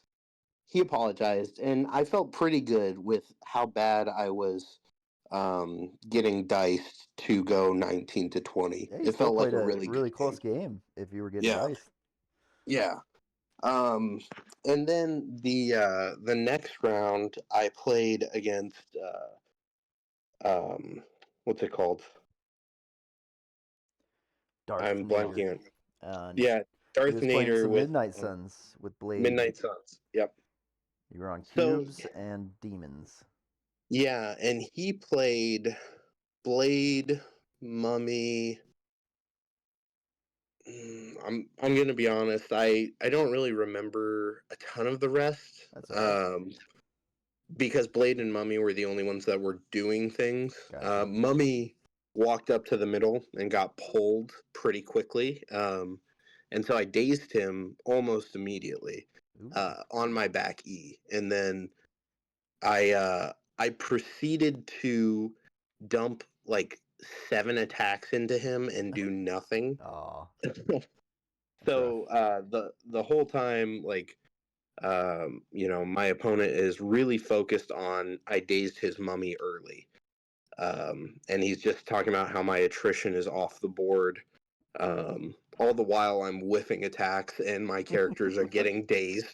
he apologized, and I felt pretty good with how bad I was getting diced to go 19-20. Yeah, you It still felt like played a a really really good close game. game if you were getting Yeah, diced. yeah. Um, and then the next round, I played against what's it called? Darth I'm Nader. blanking on. And Yeah, he Darth was playing Nader some with Midnight Suns with Blade. Midnight Suns. Yep. You were on So cubes and demons. yeah, and he played Blade, Mummy. I'm gonna be honest. I don't really remember a ton of the rest. That's all right. Because Blade and Mummy were the only ones that were doing things. Gotcha. Mummy walked up to the middle and got pulled pretty quickly, and so I dazed him almost immediately Ooh. on my back E, and then I proceeded to dump like 7 attacks into him and do nothing. Aw. That's rough. So the whole time, like, My opponent is really focused on I dazed his mummy early. And he's just talking about how my attrition is off the board. All the while I'm whiffing attacks and my characters are getting dazed.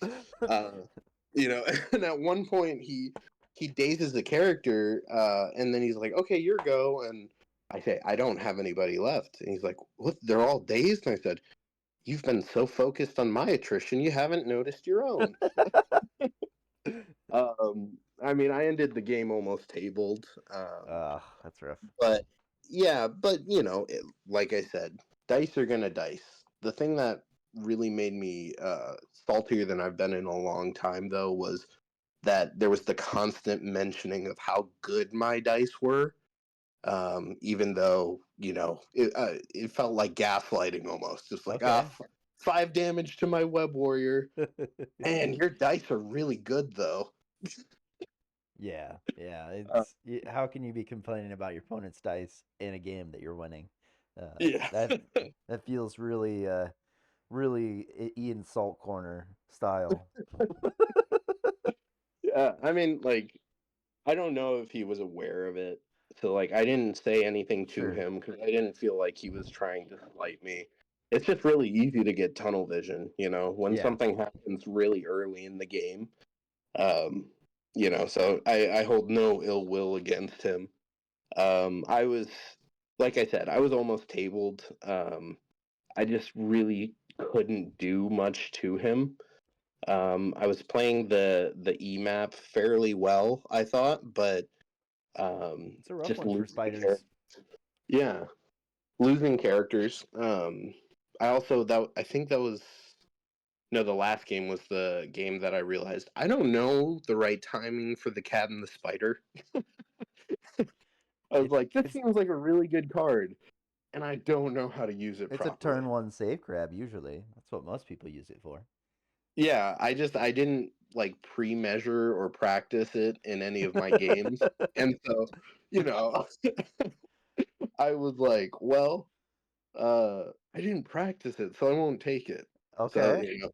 Uh, and at one point he dazes the character, and then he's like, "Okay, your go." And I say, "I don't have anybody left." And he's like, "What? They're all dazed?" And I said, "You've been so focused on my attrition, you haven't noticed your own." I mean, I ended the game almost tabled. That's rough. But yeah, like I said, dice are gonna dice. The thing that really made me saltier than I've been in a long time, though, was that there was the constant mentioning of how good my dice were. Even though it felt like gaslighting almost, just like Okay. 5 damage to my web warrior, and your dice are really good though. Yeah, yeah. Uh, How can you be complaining about your opponent's dice in a game that you're winning? yeah. That feels really really Ian Salt Corner style. Yeah, I mean, like, I don't know if he was aware of it. So, like, I didn't say anything to Sure. him because I didn't feel like he was trying to slight me. It's just really easy to get tunnel vision, when Yeah. something happens really early in the game. Um, so I hold no ill will against him. I was, like I said, I was almost tabled. I just really couldn't do much to him. I was playing the E map fairly well, I thought, but It's a rough just one for losing spiders. yeah, losing characters. I think that was no, the last game was the game that I realized I don't know the right timing for the cat and the spider. I was It's like, this it's seems like a really good card, and I don't know how to use it it's a properly. turn one save grab usually. That's what most people use it for. Yeah, I didn't like pre-measure or practice it in any of my games, and so you know I was like, well, I didn't practice it, so I won't take it. So, Okay. I'm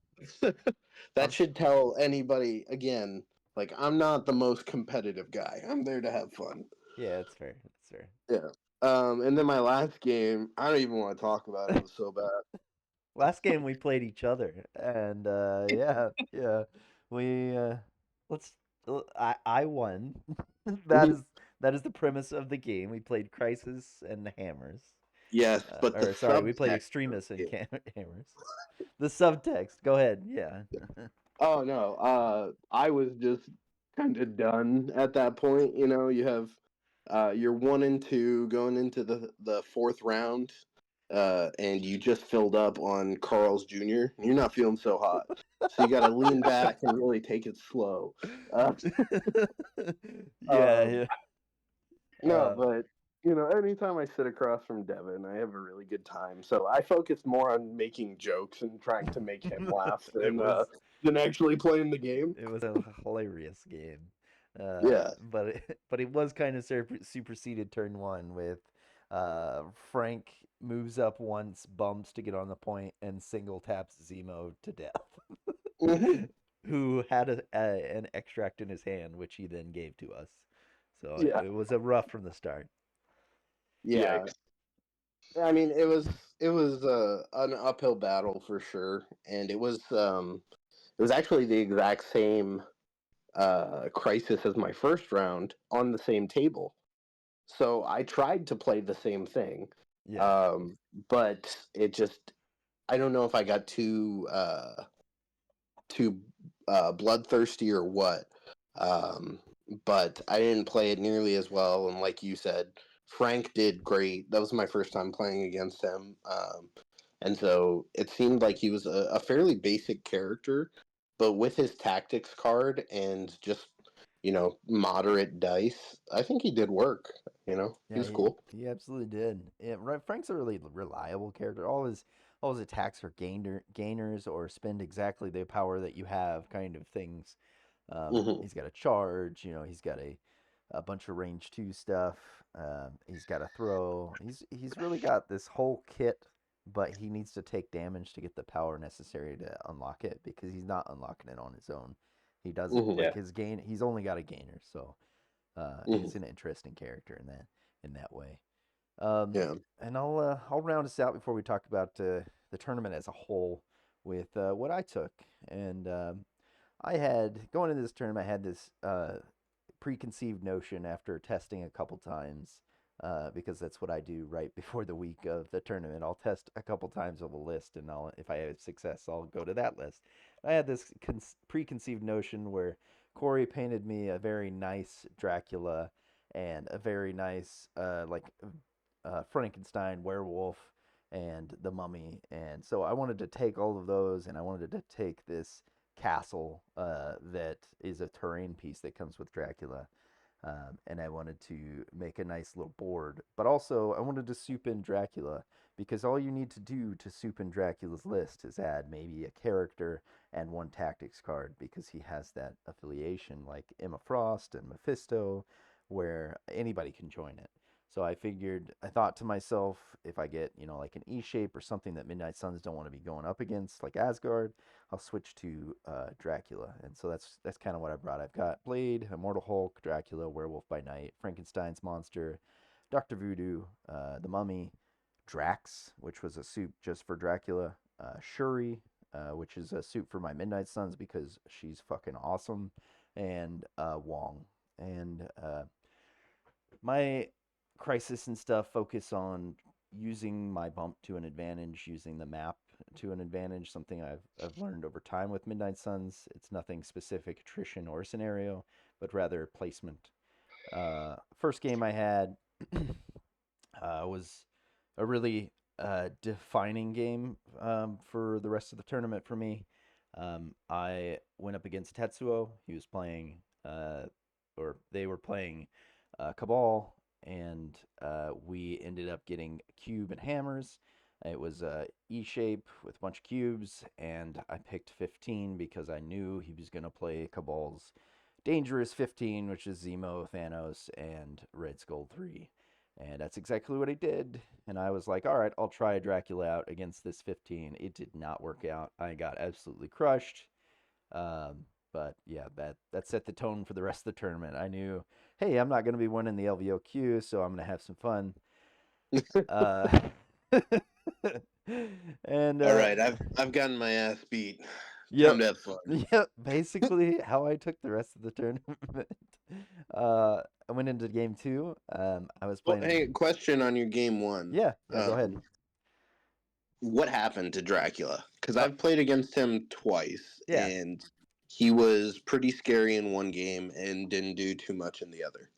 that should tell anybody again, like, I'm not the most competitive guy. I'm there to have fun. Yeah, it's fair. It's fair. Yeah. And then my last game, I don't even want to talk about it. It was so bad. Last game we played each other, and yeah, yeah, we let's. I won. that Mhm. is that is the premise of the game. We played Crisis and Hammers. Yes, but the Or sorry, we played subtext of Extremis and it. Hammers. The subtext. Go ahead. Yeah. Oh no, I was just kind of done at that point. You have you're 1 and 2 going into the fourth round, and you just filled up on Carl's Jr. You're not feeling so hot, so you got to lean back and really take it slow. Uh, Yeah, um, yeah. no, Uh, but anytime I sit across from Devin, I have a really good time. So I focus more on making jokes and trying to make him laugh it was than actually playing the game. it was a hilarious game. Yeah. But it was kind of superseded turn one with Frank moves up once, bumps to get on the point, and single taps Zemo to Mhm. death, who had an extract in his hand, which he then gave to us. So Yeah. it was a rough from the start. Yeah. Yikes. I mean, it was an uphill battle for sure, and it was actually the exact same crisis as my first round on the same table. So I tried to play the same thing, Yeah, um, but it just I don't know if I got too bloodthirsty or what. Um, but I didn't play it nearly as well. And like you said, Frank did great. That was my first time playing against him. And so it seemed like he was a fairly basic character, but with his tactics card and just, moderate dice, I think he did work. He yeah, was cool. he absolutely did. Yeah, right. Frank's a really reliable character. All his attacks are gainers or spend exactly the power that you have, kind of things. Hmm. He's got a charge. He's got a bunch of range 2 stuff. He's got a throw. He's really got this whole kit but he needs to take damage to get the power necessary to unlock it because he's not unlocking it on his own. He doesn't Hmm. Yeah. like his gain. He's only got a gainer, so Hmm. he's an interesting character in that way. Um, Yeah. and I'll round us out before we talk about the tournament as a whole with what I took. And I had going into this tournament, I had this preconceived notion after testing a couple times. Because that's what I do right before the week of the tournament. I'll test a couple times of a list, and if I have success, I'll go to that list. I had this preconceived notion where Corey painted me a very nice Dracula and a very nice Frankenstein werewolf and the mummy, and so I wanted to take all of those, and I wanted to take this castle that is a terrain piece that comes with Dracula. And I wanted to make a nice little board, but also I wanted to soup in Dracula because all you need to do to soup in Dracula's list is add maybe a character and one tactics card because he has that affiliation like Emma Frost and Mephisto, where anybody can join it. So I thought to myself, if I get, like an E shape or something that Midnight Suns don't want to be going up against, like Asgard, I'll switch to Dracula. And so that's kind of what I brought. I've got Blade, Immortal Hulk, Dracula, Werewolf by Night, Frankenstein's Monster, Dr. Voodoo, The Mummy, Drax, which was a suit just for Dracula, Shuri, which is a suit for my Midnight Suns because she's fucking awesome, and Wong. And my crisis and stuff focus on using my bump to an advantage, using the map to an advantage, something I've learned over time with Midnight Suns. It's nothing specific attrition or scenario, but rather placement. First game I had was a really defining game for the rest of the tournament for me. I went up against Tetsuo. He was playing, or they were playing Cabal, and we ended up getting cube and hammers. It was a E shape with a bunch of cubes, and I picked 15 because I knew he was going to play Cabal's dangerous 15, which is Zemo, Thanos, and Red Skull 3. And that's exactly what I did. And I was like, all right, I'll try Dracula out against this 15. It did not work out. I got absolutely crushed. But yeah, that set the tone for the rest of the tournament. I knew, hey, I'm not going to be winning the LVOQ, so I'm going to have some fun. Uh, and All right, I've gotten my ass beat. yep, Time to have fun. yep, basically how I took the rest of the tournament. I went into game two. I was Well, playing. hey, question on your game one. Yeah, go ahead. What happened to Dracula? Because I've played against him twice, Yeah. and he was pretty scary in one game and didn't do too much in the other.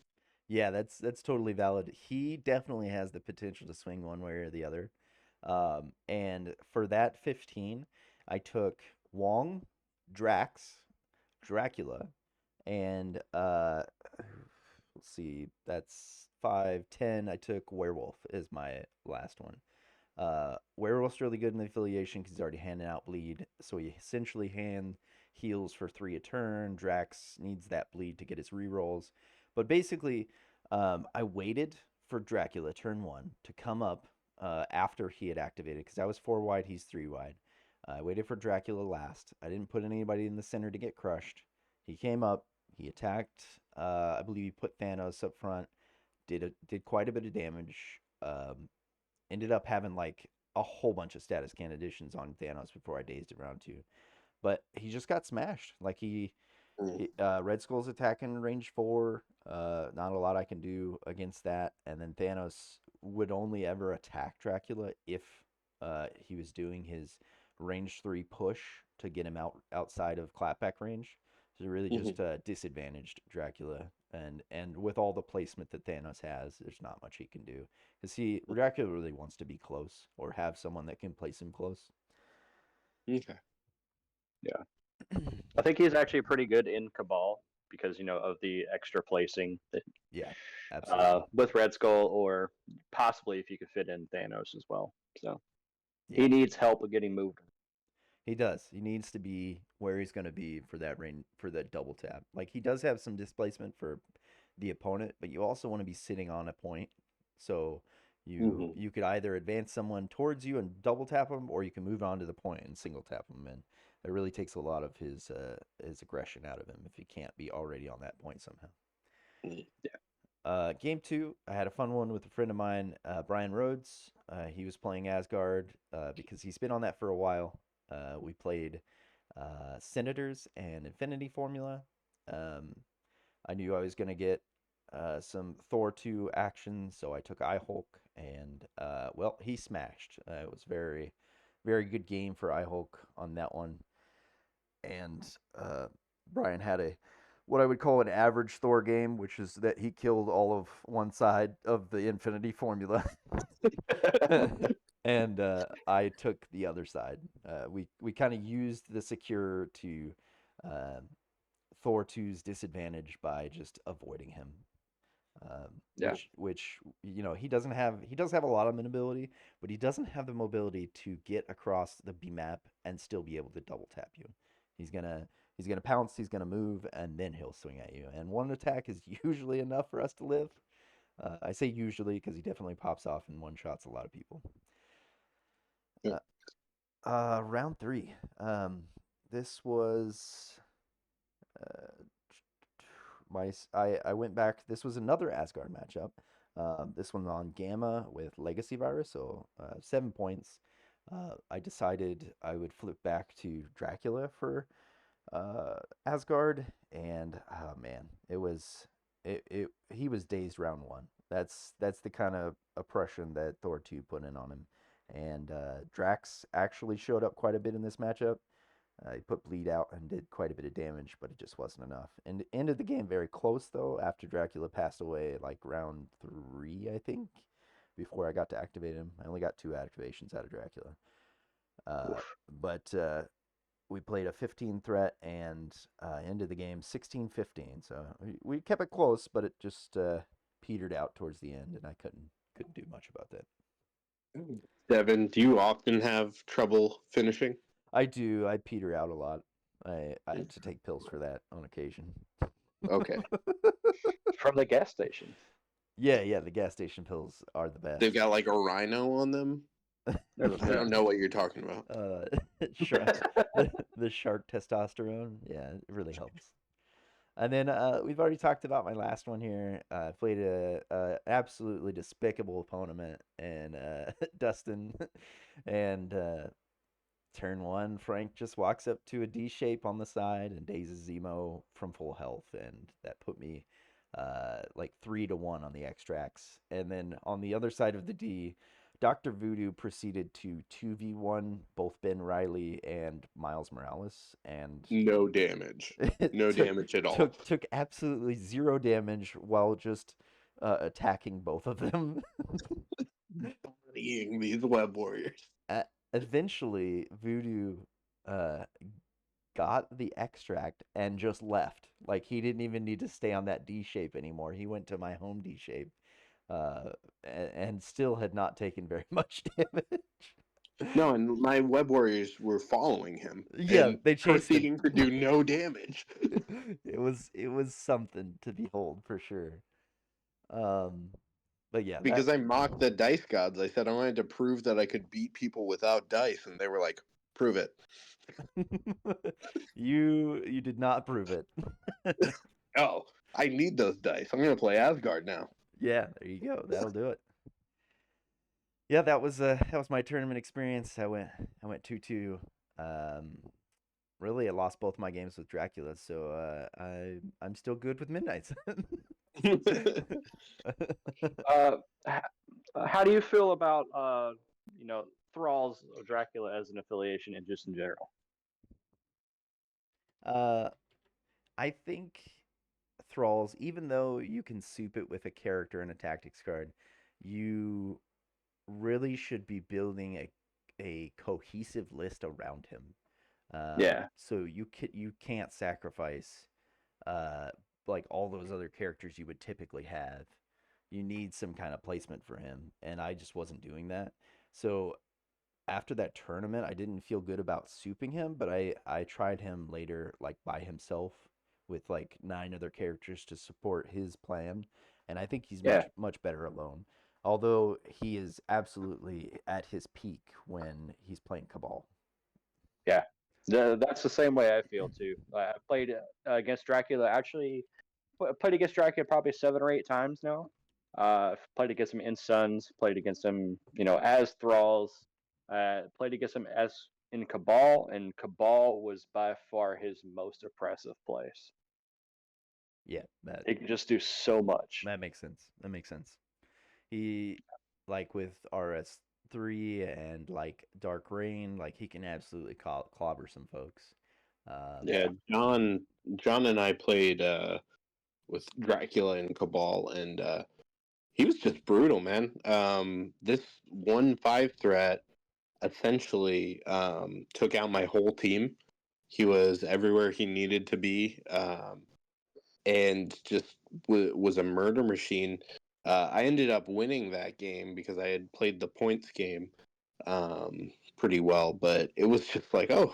Yeah, that's totally valid. He definitely has the potential to swing one way or the other. And for that 15, I took Wong, Drax, Dracula, and let's see, that's 5, 10. I took Werewolf as my last one. Werewolf's really good in the affiliation because he's already handing out bleed, so he essentially hand heals for 3 a turn. Drax needs that bleed to get his rerolls. But basically, I waited for Dracula turn 1 to come up after he had activated because I was 4 wide, he's 3 wide. I waited for Dracula last. I didn't put anybody in the center to get crushed. He came up, he attacked. I believe he put Thanos up front. Did quite a bit of damage. Ended up having like a whole bunch of status can additions on Thanos before I dazed it round 2. But he just got smashed. Like Mm. Red Skull's attacking range 4. Not a lot I can do against that. And then Thanos would only ever attack Dracula if he was doing his range 3 push to get him outside of clapback range. So really Mhm. just disadvantaged Dracula. And with all the placement that Thanos has, there's not much he can do. Because Dracula really wants to be close or have someone that can place him close. Okay. Yeah. I think he's actually pretty good in Cabal because of the extra placing that, Yeah, absolutely. with Red Skull, or possibly if you could fit in Thanos as well. So Yeah, he needs help with getting moved. he does. He needs to be where he's going to be for that rain for that double tap. Like he does have some displacement for the opponent, but you also want to be sitting on a point. So You could either advance someone towards you and double tap them, or you can move on to the point and single tap them. And it really takes a lot of his aggression out of him if he can't be already on that point somehow. Yeah. Game two, I had a fun one with a friend of mine, Brian Rhodes. He was playing Asgard because he's been on that for a while. We played Senators and Infinity Formula. Um, I knew I was going to get some Thor 2 action, so I took Hulk, and well, he smashed. It was very, very good game for Hulk on that one. And Brian had a what I would call an average Thor game, which is that he killed all of one side of the Infinity Formula, and I took the other side. We kind of used the secure to uh, Thor 2's disadvantage by just avoiding him. Yeah. Which he doesn't have. He does have a lot of mobility, but he doesn't have the mobility to get across the B map and still be able to double tap you. He's gonna he's gonna pounce. He's gonna move, and then he'll swing at you. And one attack is usually enough for us to live. I say usually because he definitely pops off and one shots a lot of people. Yeah. Round three. This was I went back. This was another Asgard matchup. This one's on Gamma with Legacy Virus, so 7 points. I decided I would flip back to Dracula for Asgard, and oh man, he was dazed round one. That's the kind of oppression that Thor 2 put in on him, and Drax actually showed up quite a bit in this matchup. He put bleed out and did quite a bit of damage, but it just wasn't enough. And ended the game very close though. After Dracula passed away, like round three, I think, before I got to activate him. I only got 2 activations out of Dracula. But we played a 15 threat and ended the game 16-15. So we kept it close, but it just petered out towards the end, and I couldn't do much about that. Devin, do you often have trouble finishing? I do. I peter out a lot. I have to take pills for that on occasion. Okay. From the gas station. Yeah. The gas station pills are the best. They've got like a rhino on them. I don't know what you're talking about. Shark, the shark testosterone. Yeah, it really helps. And then we've already talked about my last one here. I played a absolutely despicable opponent and Dustin, and turn one, Frank just walks up to a D shape on the side and dazes Zemo from full health, and that put me like 3-1 on the extracts. And then on the other side of the D, Dr. Voodoo proceeded to 2v1 both Ben Riley and Miles Morales, and No damage. No damage at all. Took absolutely 0 damage while just attacking both of them. Bodying these web warriors. Eventually, Voodoo got the extract and just left. Like he didn't even need to stay on that D shape anymore. He went to my home D shape, and still had not taken very much damage. No, and my web warriors were following him. Yeah, and they chased proceeding him. to do no damage. It was something to behold for sure. But yeah, Because I mocked the dice gods. I said I wanted to prove that I could beat people without dice, and they were like, "Prove it." you did not prove it. Oh, I need those dice. I'm gonna play Asgard now. Yeah, there you go. That'll do it. Yeah, that was my tournament experience. I went 2-2. Really, I lost both my games with Dracula, so I'm still good with Midnights. How do you feel about Thrall's Dracula as an affiliation and just in general? I think Thralls, even though you can soup it with a character and a tactics card, you really should be building a cohesive list around him. Yeah. So you can't sacrifice like all those other characters you would typically have. You need some kind of placement for him, and I just wasn't doing that. So after that tournament, I didn't feel good about souping him, but I tried him later like by himself with like 9 other characters to support his plan, and I think he's Yeah. much better alone. Although he is absolutely at his peak when he's playing Cabal. Yeah, that's the same way I feel too. I played against Dracula. Actually, played against Dracula probably 7 or 8 times now. Played against him in Suns. Played against him, as Thralls. Played against him as in Cabal, and Cabal was by far his most oppressive place. Yeah, that He can just do so much. that makes sense. That makes sense. He like with RS3 and like Dark Rain, like he can absolutely clobber some folks. Yeah, John and I played with Dracula and Cabal, and he was just brutal, man. This 1-5 threat essentially took out my whole team. He was everywhere he needed to be, and just was a murder machine. I ended up winning that game because I had played the points game pretty well, but it was just like, oh,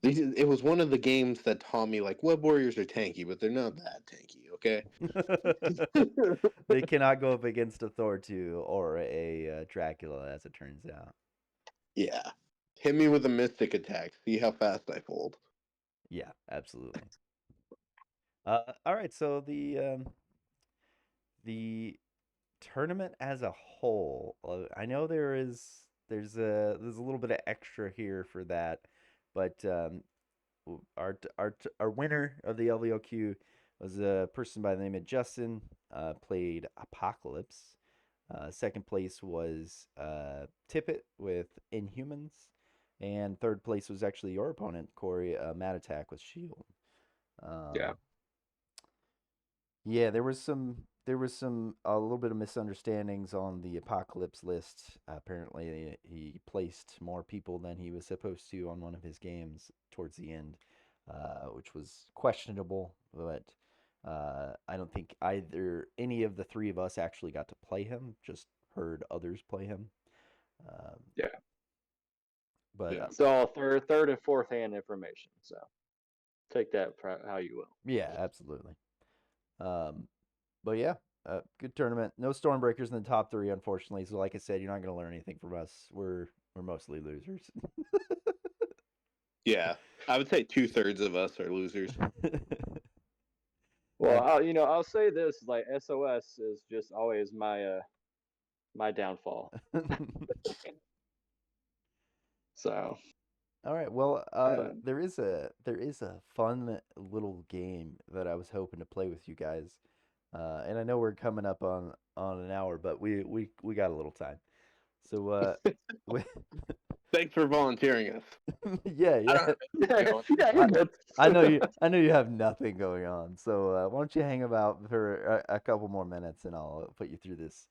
it was one of the games that taught me like web warriors are tanky, but they're not that tanky, okay? They cannot go up against a Thor 2 or a Dracula, as it turns out. Yeah. Hit me with a mystic attack. See how fast I fold. Yeah, absolutely. All right, so the tournament as a whole, I know there's a little bit of extra here for that, but our winner of the LVOQ was a person by the name of Justin. Played Apocalypse. Second place was Tippett with Inhumans, and third place was actually your opponent, Corey, Mad Attack with Shield. Yeah. Um, yeah, there was some a little bit of misunderstandings on the Apocalypse list. Apparently, he placed more people than he was supposed to on one of his games towards the end, which was questionable. But I don't think either any of the three of us actually got to play him. Just heard others play him. Um, Yeah. but Yeah. It's all third and fourth hand information. So take that how you will. yeah, absolutely. Um, But yeah, good tournament. No Stormbreakers in the top three, unfortunately. So, like I said, you're not going to learn anything from us. We're mostly losers. Yeah. I would say 2/3 of us are losers. Well, I'll say this: like SOS is just always my downfall. So, All right. Well, but there is a fun little game that I was hoping to play with you guys, and I know we're coming up on an hour, but we got a little time. So, we, Thanks for volunteering us. yeah, I yeah. don't have anything going. yeah, you're good. I know you have nothing going on. So why don't you hang about for a couple more minutes, and I'll put you through this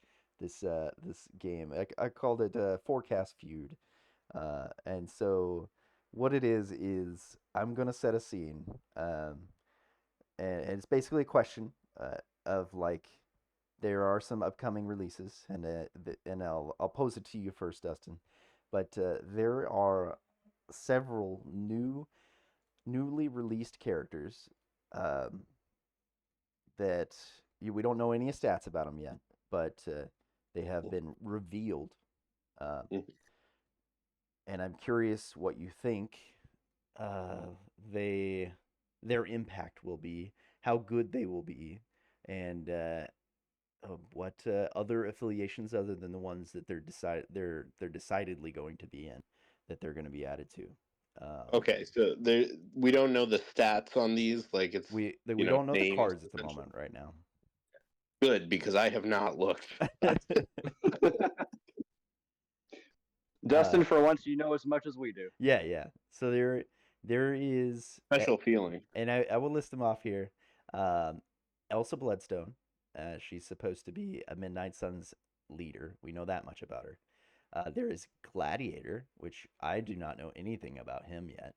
game. I called it Forecast Feud, and so what it is I'm gonna set a scene, and it's basically a question of like there are some upcoming releases, and I'll pose it to you first, Dustin. But there are several newly released characters um, that we don't know any stats about them yet, but they have been revealed. Uh, and I'm curious what you think uh, they their impact will be, how good they will be, and what other affiliations other than the ones that they're decidedly going to be in that they're going to be added to. Okay, so we don't know the stats on these, like it's We don't know the names cards at the essentially. moment right now. Good, because I have not looked. uh, Dustin, for once, you know as much as we do. yeah, yeah. So there is, Special feeling. and I will list them off here. Um, Elsa Bloodstone. She's supposed to be a Midnight Suns leader. We know that much about her. There is Gladiator, which I do not know anything about him yet.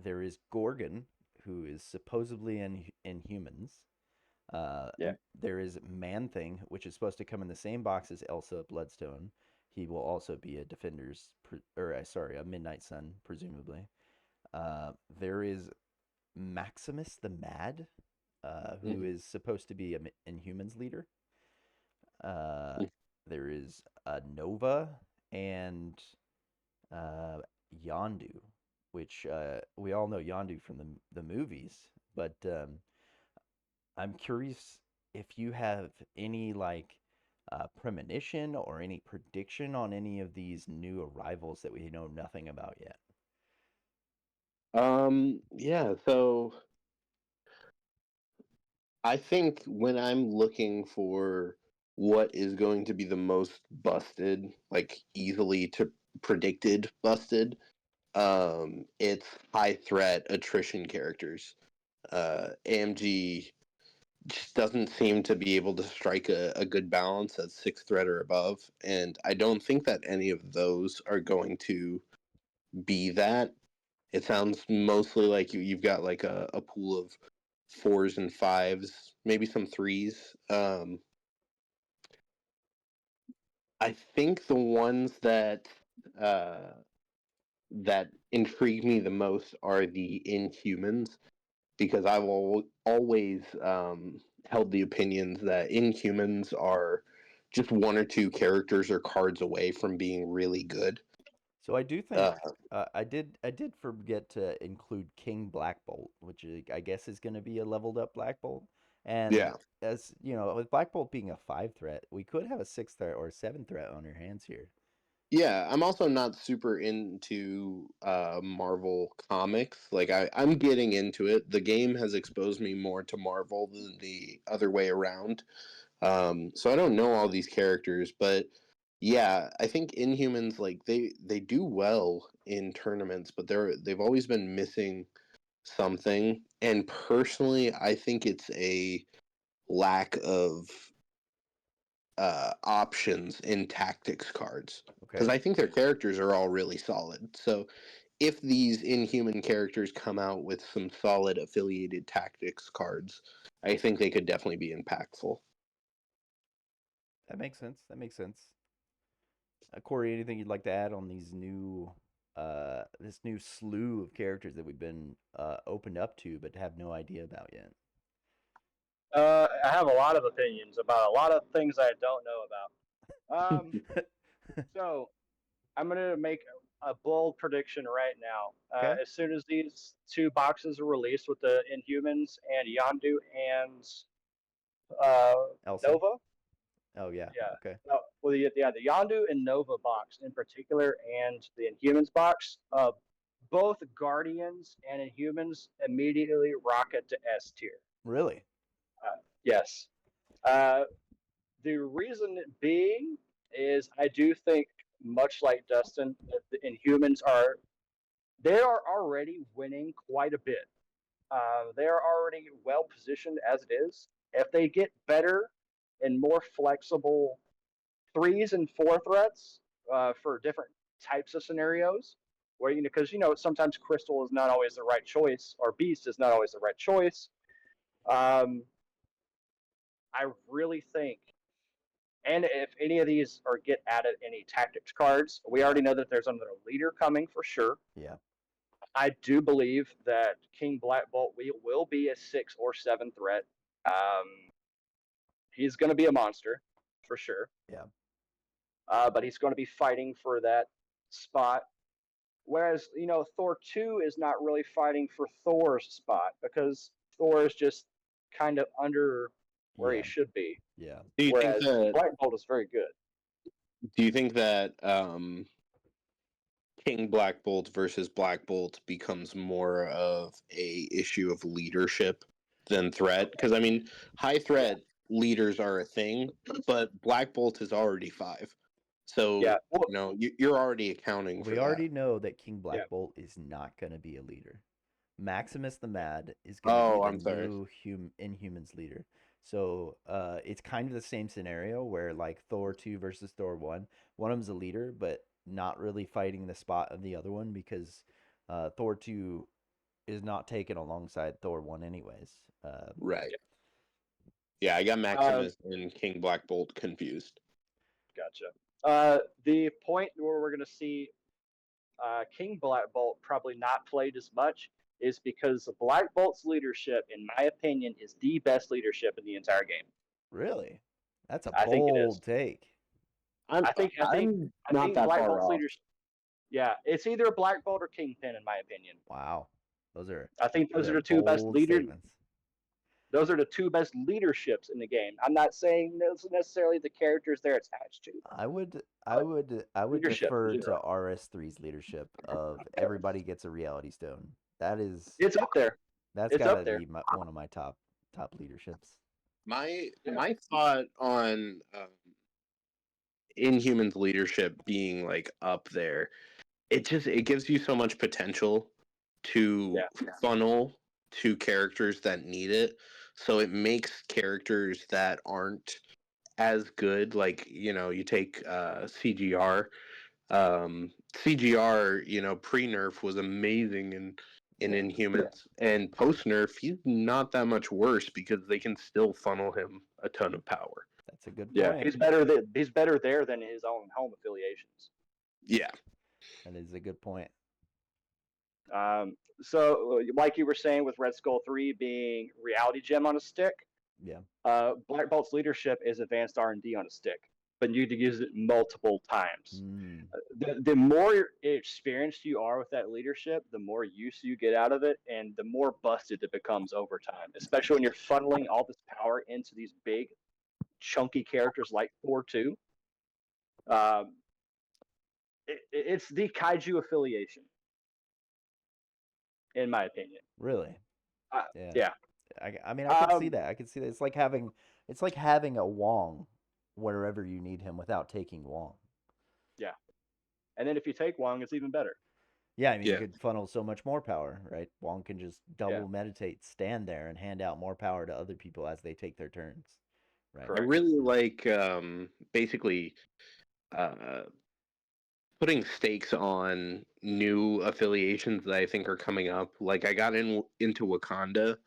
There is Gorgon, who is supposedly in humans. Uh, Yeah. there is Man Thing, which is supposed to come in the same box as Elsa Bloodstone. He will also be a Defenders, a Midnight Sun, presumably. There is Maximus the Mad, who Mhm. is supposed to be an Inhumans leader. Uh, there is Nova and uh, Yondu, which we all know Yondu from the movies. But I'm curious if you have any like premonition or any prediction on any of these new arrivals that we know nothing about yet. Yeah, so I think when I'm looking for what is going to be the most busted, like easily to predicted busted, it's high threat attrition characters. AMG just doesn't seem to be able to strike a good balance at sixth threat or above, and I don't think that any of those are going to be that. It sounds mostly like you've got like a pool of fours and fives, maybe some threes. I think the ones uh, that intrigue me the most are the Inhumans, because I've always held the opinions that Inhumans are just one or two characters or cards away from being really good. So I do Uh, think I did forget to include King Black Bolt, which I guess is going to be a leveled up Black Bolt. And yeah, as you know, with Black Bolt being a five threat, we could have a six threat or a seven threat on your hands here. yeah. I'm also not super into Marvel comics. Like I'm getting into it. The game has exposed me more to Marvel than the other way around. So I don't know all these characters, but yeah, I think Inhumans like they do well in tournaments, but they've always been missing something. And personally, I think it's a lack of options in tactics cards, because Okay. I think their characters are all really solid. So if these Inhuman characters come out with some solid affiliated tactics cards, I think they could definitely be impactful. That makes sense. That makes sense. Corey, anything you'd like to add on these new this new slew of characters that we've been opened up to but have no idea about yet? I have a lot of opinions about a lot of things I don't know about. So I'm gonna make a bold prediction right now. Okay. As soon as these two boxes are released with the Inhumans and Yondu and uh, Elsa. Nova, Oh yeah. yeah, Okay. no, well, the Yondu and Nova box in particular, and the Inhumans box, both Guardians and Inhumans immediately rocket to S tier. Really? Yes. Uh, the reason being is I do think, much like Dustin, that the Inhumans they are already winning quite a bit. They are already well positioned as it is. If they get better and more flexible threes and four threats for different types of scenarios, where because sometimes Crystal is not always the right choice, or Beast is not always the right choice. Um, I really think, and if any of these are get added any tactics cards, we Yeah. already know that there's another leader coming for sure. Yeah. I do believe that King Black Bolt will be a six or seven threat. He's going to be a monster for sure, Yeah. but he's going to be fighting for that spot. Whereas Thor 2 is not really fighting for Thor's spot because Thor is just kind of under where he Yeah. should be. Yeah. Do you think Whereas that Black Bolt is very good. Do you think that King Black Bolt versus Black Bolt becomes more of a issue of leadership than threat? Because I mean, high Yeah, threat leaders are a thing, but Black Bolt is already five, yeah, so well, you're already accounting We for that. already know that King yeah, Black Bolt is not going to be a leader. Maximus the Mad is going to be Oh, the I'm sorry. new Inhumans leader. So it's kind of the same scenario where like Thor 2 versus Thor 1, one of them's a leader, but not really fighting the spot of the other one because Thor 2 is not taken alongside Thor 1 anyways. Right. Yeah, I got yeah. Maximus and King Black Bolt confused. Gotcha. The point where we're going to see King Black Bolt probably not played as much is because Black Bolt's leadership, in my opinion, is the best leadership in the entire game. Really? That's a I think it is. bold take. I'm I think I'm not that Black far Bolt's off. leadership. Yeah, it's either Black Bolt or Kingpin, in my opinion. Wow, those are I think those are the two best bold leaders. statements. Those are the two best leaderships in the game. I'm not saying those are necessarily the characters they're attached to. I would Leadership, defer to zero. RS3's leadership of everybody gets a reality stone. It's up there. That's It's got up to there. be one of my top leaderships. My thought on Inhumans leadership being like up there, it gives you so much potential to funnel to characters that need it. So it makes characters that aren't as good, like you take CGR. CGR, pre nerf was amazing in Inhumans, and post nerf he's not that much worse because they can still funnel him a ton of power. That's a good Yeah, point. he's better there than his own home affiliations. Yeah. That is a good point. So, like you were saying, with Red Skull 3 being reality gem on a stick, Yeah. Black Bolt's leadership is advanced R&D on a stick, but you need to use it multiple times. Mm. The more experienced you are with that leadership, the more use you get out of it, and the more busted it becomes over time, especially when you're funneling all this power into these big, chunky characters like Thor 2. It's the kaiju affiliation, in my opinion. Really? Yeah. Yeah. I mean, I can see that. I can see that. It's like having a Wong wherever you need him without taking Wong. Yeah. And then if you take Wong, it's even better. Yeah, I mean, you could funnel so much more power, right? Wong can just double Yeah. meditate, stand there, and hand out more power to other people as they take their turns. Right. I really like basically putting stakes on new affiliations that I think are coming up. Like I got into Wakanda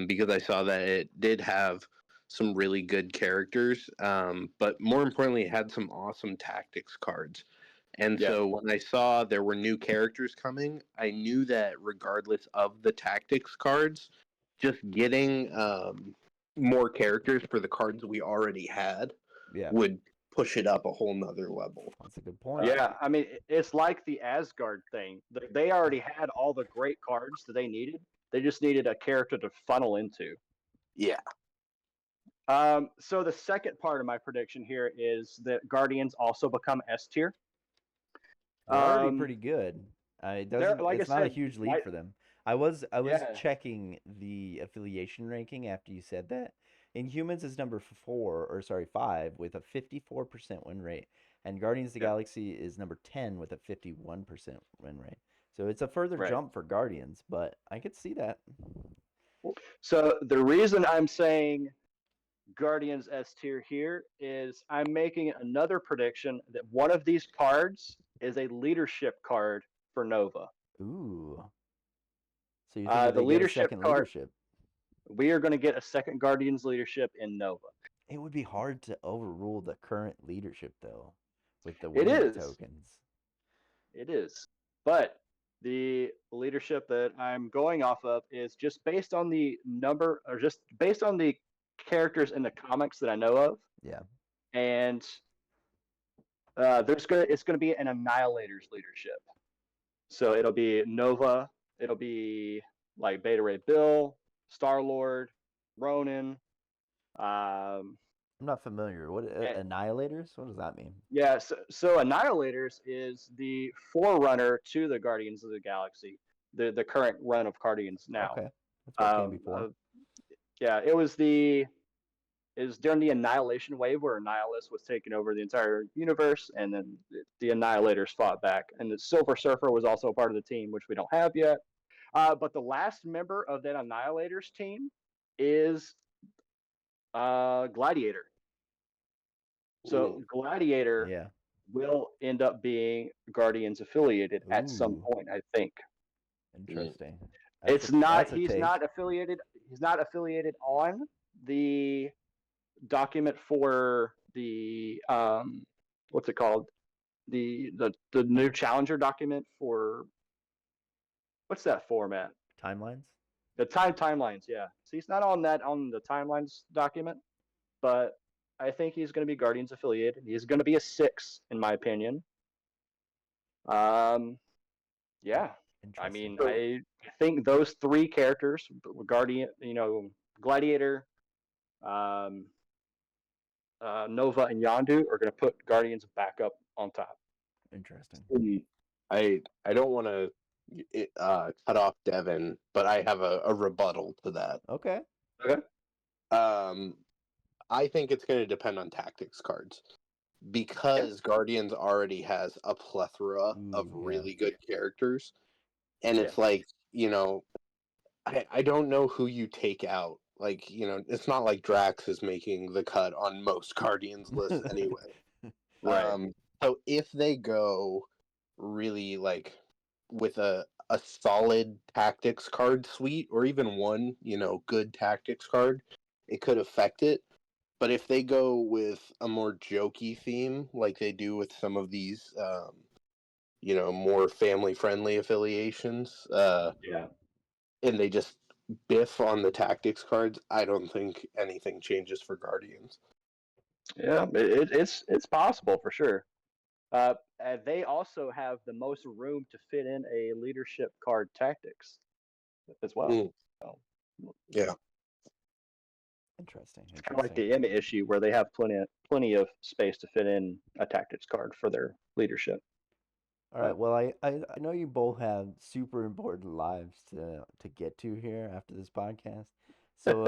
because I saw that it did have some really good characters, but more importantly, it had some awesome tactics cards. And so when I saw there were new characters coming, I knew that regardless of the tactics cards, just getting more characters for the cards we already had would push it up a whole nother level. That's a good point. Yeah, I mean, it's like the Asgard thing. They already had all the great cards that they needed. They just needed a character to funnel into. Yeah. So the second part of my prediction here is that Guardians also become S tier. They're already pretty good. It's not a huge lead for them. I was checking the affiliation ranking after you said that. Inhumans is number 5 with a 54% win rate, and Guardians of the Galaxy is number 10 with a 51% win rate. So it's a further jump for Guardians, but I could see that. So the reason I'm saying Guardians S tier here is I'm making another prediction that one of these cards is a leadership card for Nova. Ooh. So you think the leadership second card, leadership? We are going to get a second Guardians leadership in Nova. It would be hard to overrule the current leadership, though, with the winning tokens. It is. But the leadership that I'm going off of is just based on the number, or just based on the characters in the comics that I know of. Yeah. And it's gonna be an Annihilator's leadership. So it'll be Nova. It'll be like Beta Ray Bill, Star-Lord, Ronan. I'm not familiar. What Annihilators? What does that mean? Yeah, so Annihilators is the forerunner to the Guardians of the Galaxy, the current run of Guardians now. Okay, that's what came before. It was during the Annihilation wave where Annihilus was taking over the entire universe, and then the Annihilators fought back. And the Silver Surfer was also a part of the team, which we don't have yet. But the last member of that Annihilators team is Gladiator. So Gladiator will end up being Guardians affiliated at some point, I think. Interesting. He's not affiliated. He's not affiliated on the document for the what's it called? The new Challenger document for what's that format? Timelines. The timelines, yeah. So he's not on the timelines document, but I think he's going to be Guardians affiliated. He's going to be a 6, in my opinion. Yeah. I Interesting. mean, So, I think those 3 characters, Guardian, Gladiator, um, Nova, and Yondu, are going to put Guardians back up on top. Interesting. I don't want to cut off Devin, but I have a rebuttal to that. Okay. Okay. Um, I think it's going to depend on tactics cards because Guardians already has a plethora of Ooh, yeah. really good characters, and Yeah. it's like, I don't know who you take out. Like, it's not like Drax is making the cut on most Guardians lists anyway. Right. So if they go really like with a solid tactics card suite or even one, good tactics card, it could affect it. But if they go with a more jokey theme, like they do with some of these, more family friendly affiliations, Yeah. and they just biff on the tactics cards, I don't think anything changes for Guardians. Yeah. It's possible for sure. They also have the most room to fit in a leadership card tactics as well. Mm, So, yeah. Interesting. kind of like Interesting. the Emma issue where they have plenty of space to fit in a tactics card for their leadership. All right. But Well, I know you both have super important lives to get to here after this podcast. So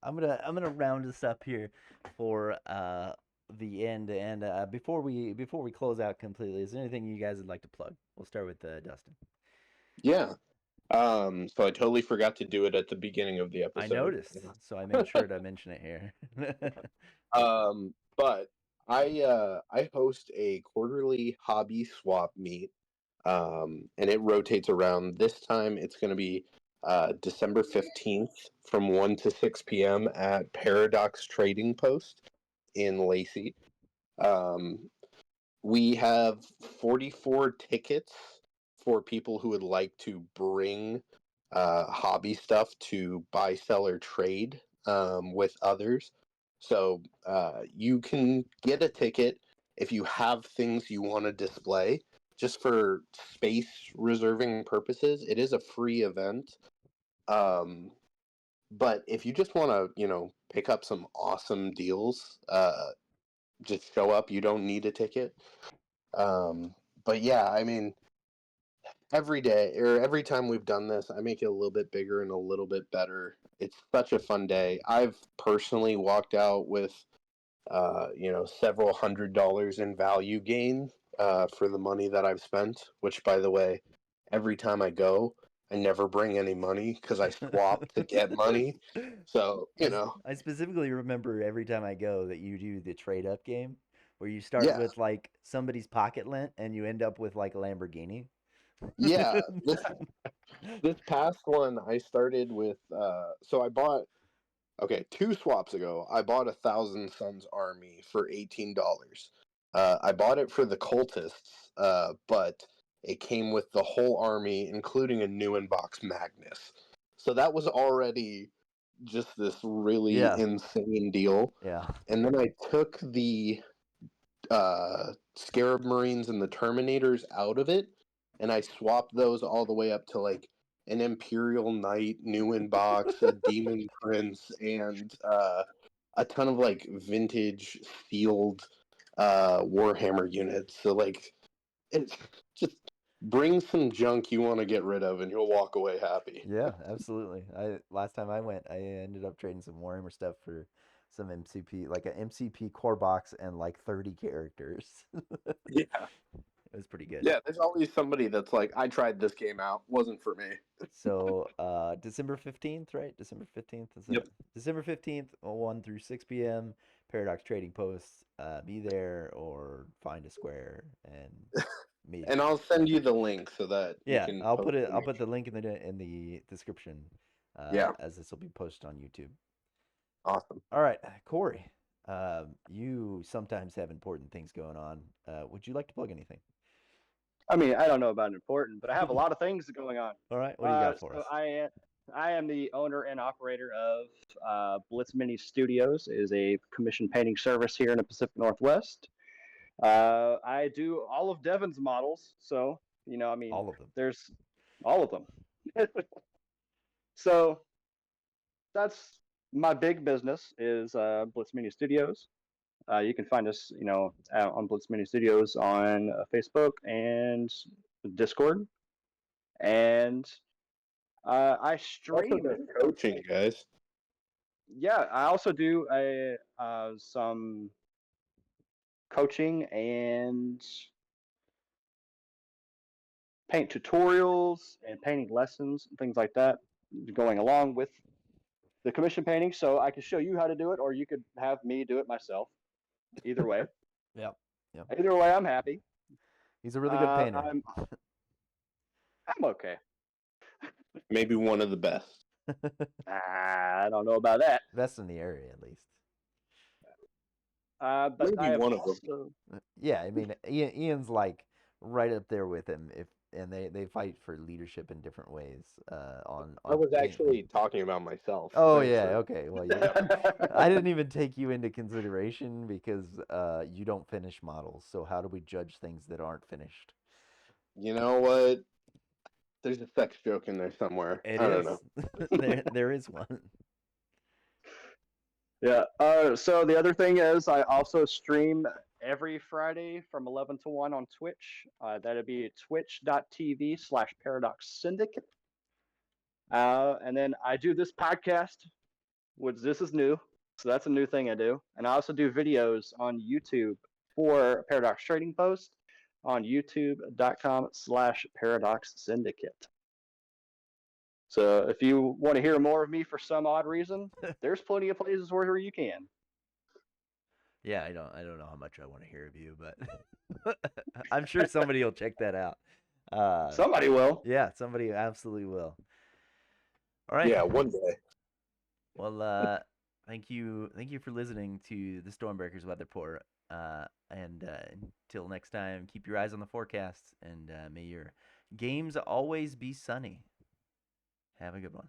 I'm gonna round this up here for the end. And before we close out completely, is there anything you guys would like to plug? We'll start with Dustin. Yeah. So I totally forgot to do it at the beginning of the I episode. noticed, so I made sure to mention it here. But I host a quarterly hobby swap meet. And it rotates around. This time it's going to be December 15th from 1 to 6 p.m. at Paradox Trading Post in Lacey. Um, we have 44 tickets for people who would like to bring hobby stuff to buy, sell, or trade with others. So you can get a ticket if you have things you want to display. Just for space reserving purposes, it is a free event. But if you just want to, pick up some awesome deals, just show up. You don't need a ticket. But yeah, I mean, every day or every time we've done this, I make it a little bit bigger and a little bit better. It's such a fun day. I've personally walked out with, several $100s in value gain for the money that I've spent, which, by the way, every time I go, I never bring any money because I swap to get money. So, I specifically remember every time I go that you do the trade up game where you start yeah, with like somebody's pocket lint and you end up with like a Lamborghini. yeah. This past one, I started with, so I bought, okay, 2 swaps ago, I bought a Thousand Suns army for $18. I bought it for the cultists, but it came with the whole army, including a new in-box Magnus. So that was already just this really Yeah, insane deal. yeah. And then I took the Scarab Marines and the Terminators out of it, and I swapped those all the way up to like an Imperial Knight, new in box, a Demon Prince, and a ton of like vintage sealed Warhammer units. So like, it's just bring some junk you want to get rid of, and you'll walk away happy. Yeah, absolutely. I last time I went, I ended up trading some Warhammer stuff for some MCP, like an MCP core box and like 30 characters. Yeah, It was pretty good. yeah. There's always somebody that's like, I tried this game out, wasn't for me. So, December 15th, right? December 15th is Yep. it? December 15th, 1 through 6 p.m. Paradox Trading Posts. Be there or find a square and meet. And I'll send you the link so that you Yeah, can I'll put post it. and I'll make put the sure. link in the description, Yeah, as this will be posted on YouTube. awesome. All right, Corey. You sometimes have important things going on. Would you like to plug anything? I mean, I don't know about important, but I have a lot of things going on. All right, what do you got for So us? I am the owner and operator of Blitz Mini Studios. It is a commission painting service here in the Pacific Northwest. I do all of Devin's models, so I mean, All of them. there's all of them. So that's my big business is Blitz Mini Studios. You can find us, out on Blitz Mini Studios on Facebook and Discord, and I Also stream. does coaching, guys. Yeah, I also do some coaching and paint tutorials and painting lessons and things like that, going along with the commission painting. So I can show you how to do it, or you could have me do it myself. Either way, Yep. Yep. either way, I'm happy. He's a really good painter. I'm okay. Maybe one of the best. I don't know about that. Best in the area, at least. But Maybe I have one of them. also, Yeah, I mean, Ian's like right up there with him. And they fight for leadership in different ways. On I was paint. actually talking about myself. Oh Thanks yeah, for- okay. Well, I didn't even take you into consideration because you don't finish models. So how do we judge things that aren't finished? You know what? There's a sex joke in there somewhere. It I is. don't know. there is one. yeah. So the other thing is, I also stream every Friday from 11 to 1 on Twitch. That'd be twitch.tv/Paradox Syndicate. And then I do this podcast, which this is new. So that's a new thing I do. And I also do videos on YouTube for Paradox Trading Post on youtube.com/Paradox Syndicate. So if you want to hear more of me for some odd reason, there's plenty of places where you can. Yeah, I don't know how much I want to hear of you, but I'm sure somebody will check that out. Somebody will. Yeah, somebody absolutely will. All right. Yeah, one day. Well, thank you for listening to the Stormbreakers Weather Report. And until next time, keep your eyes on the forecast, and may your games always be sunny. Have a good one.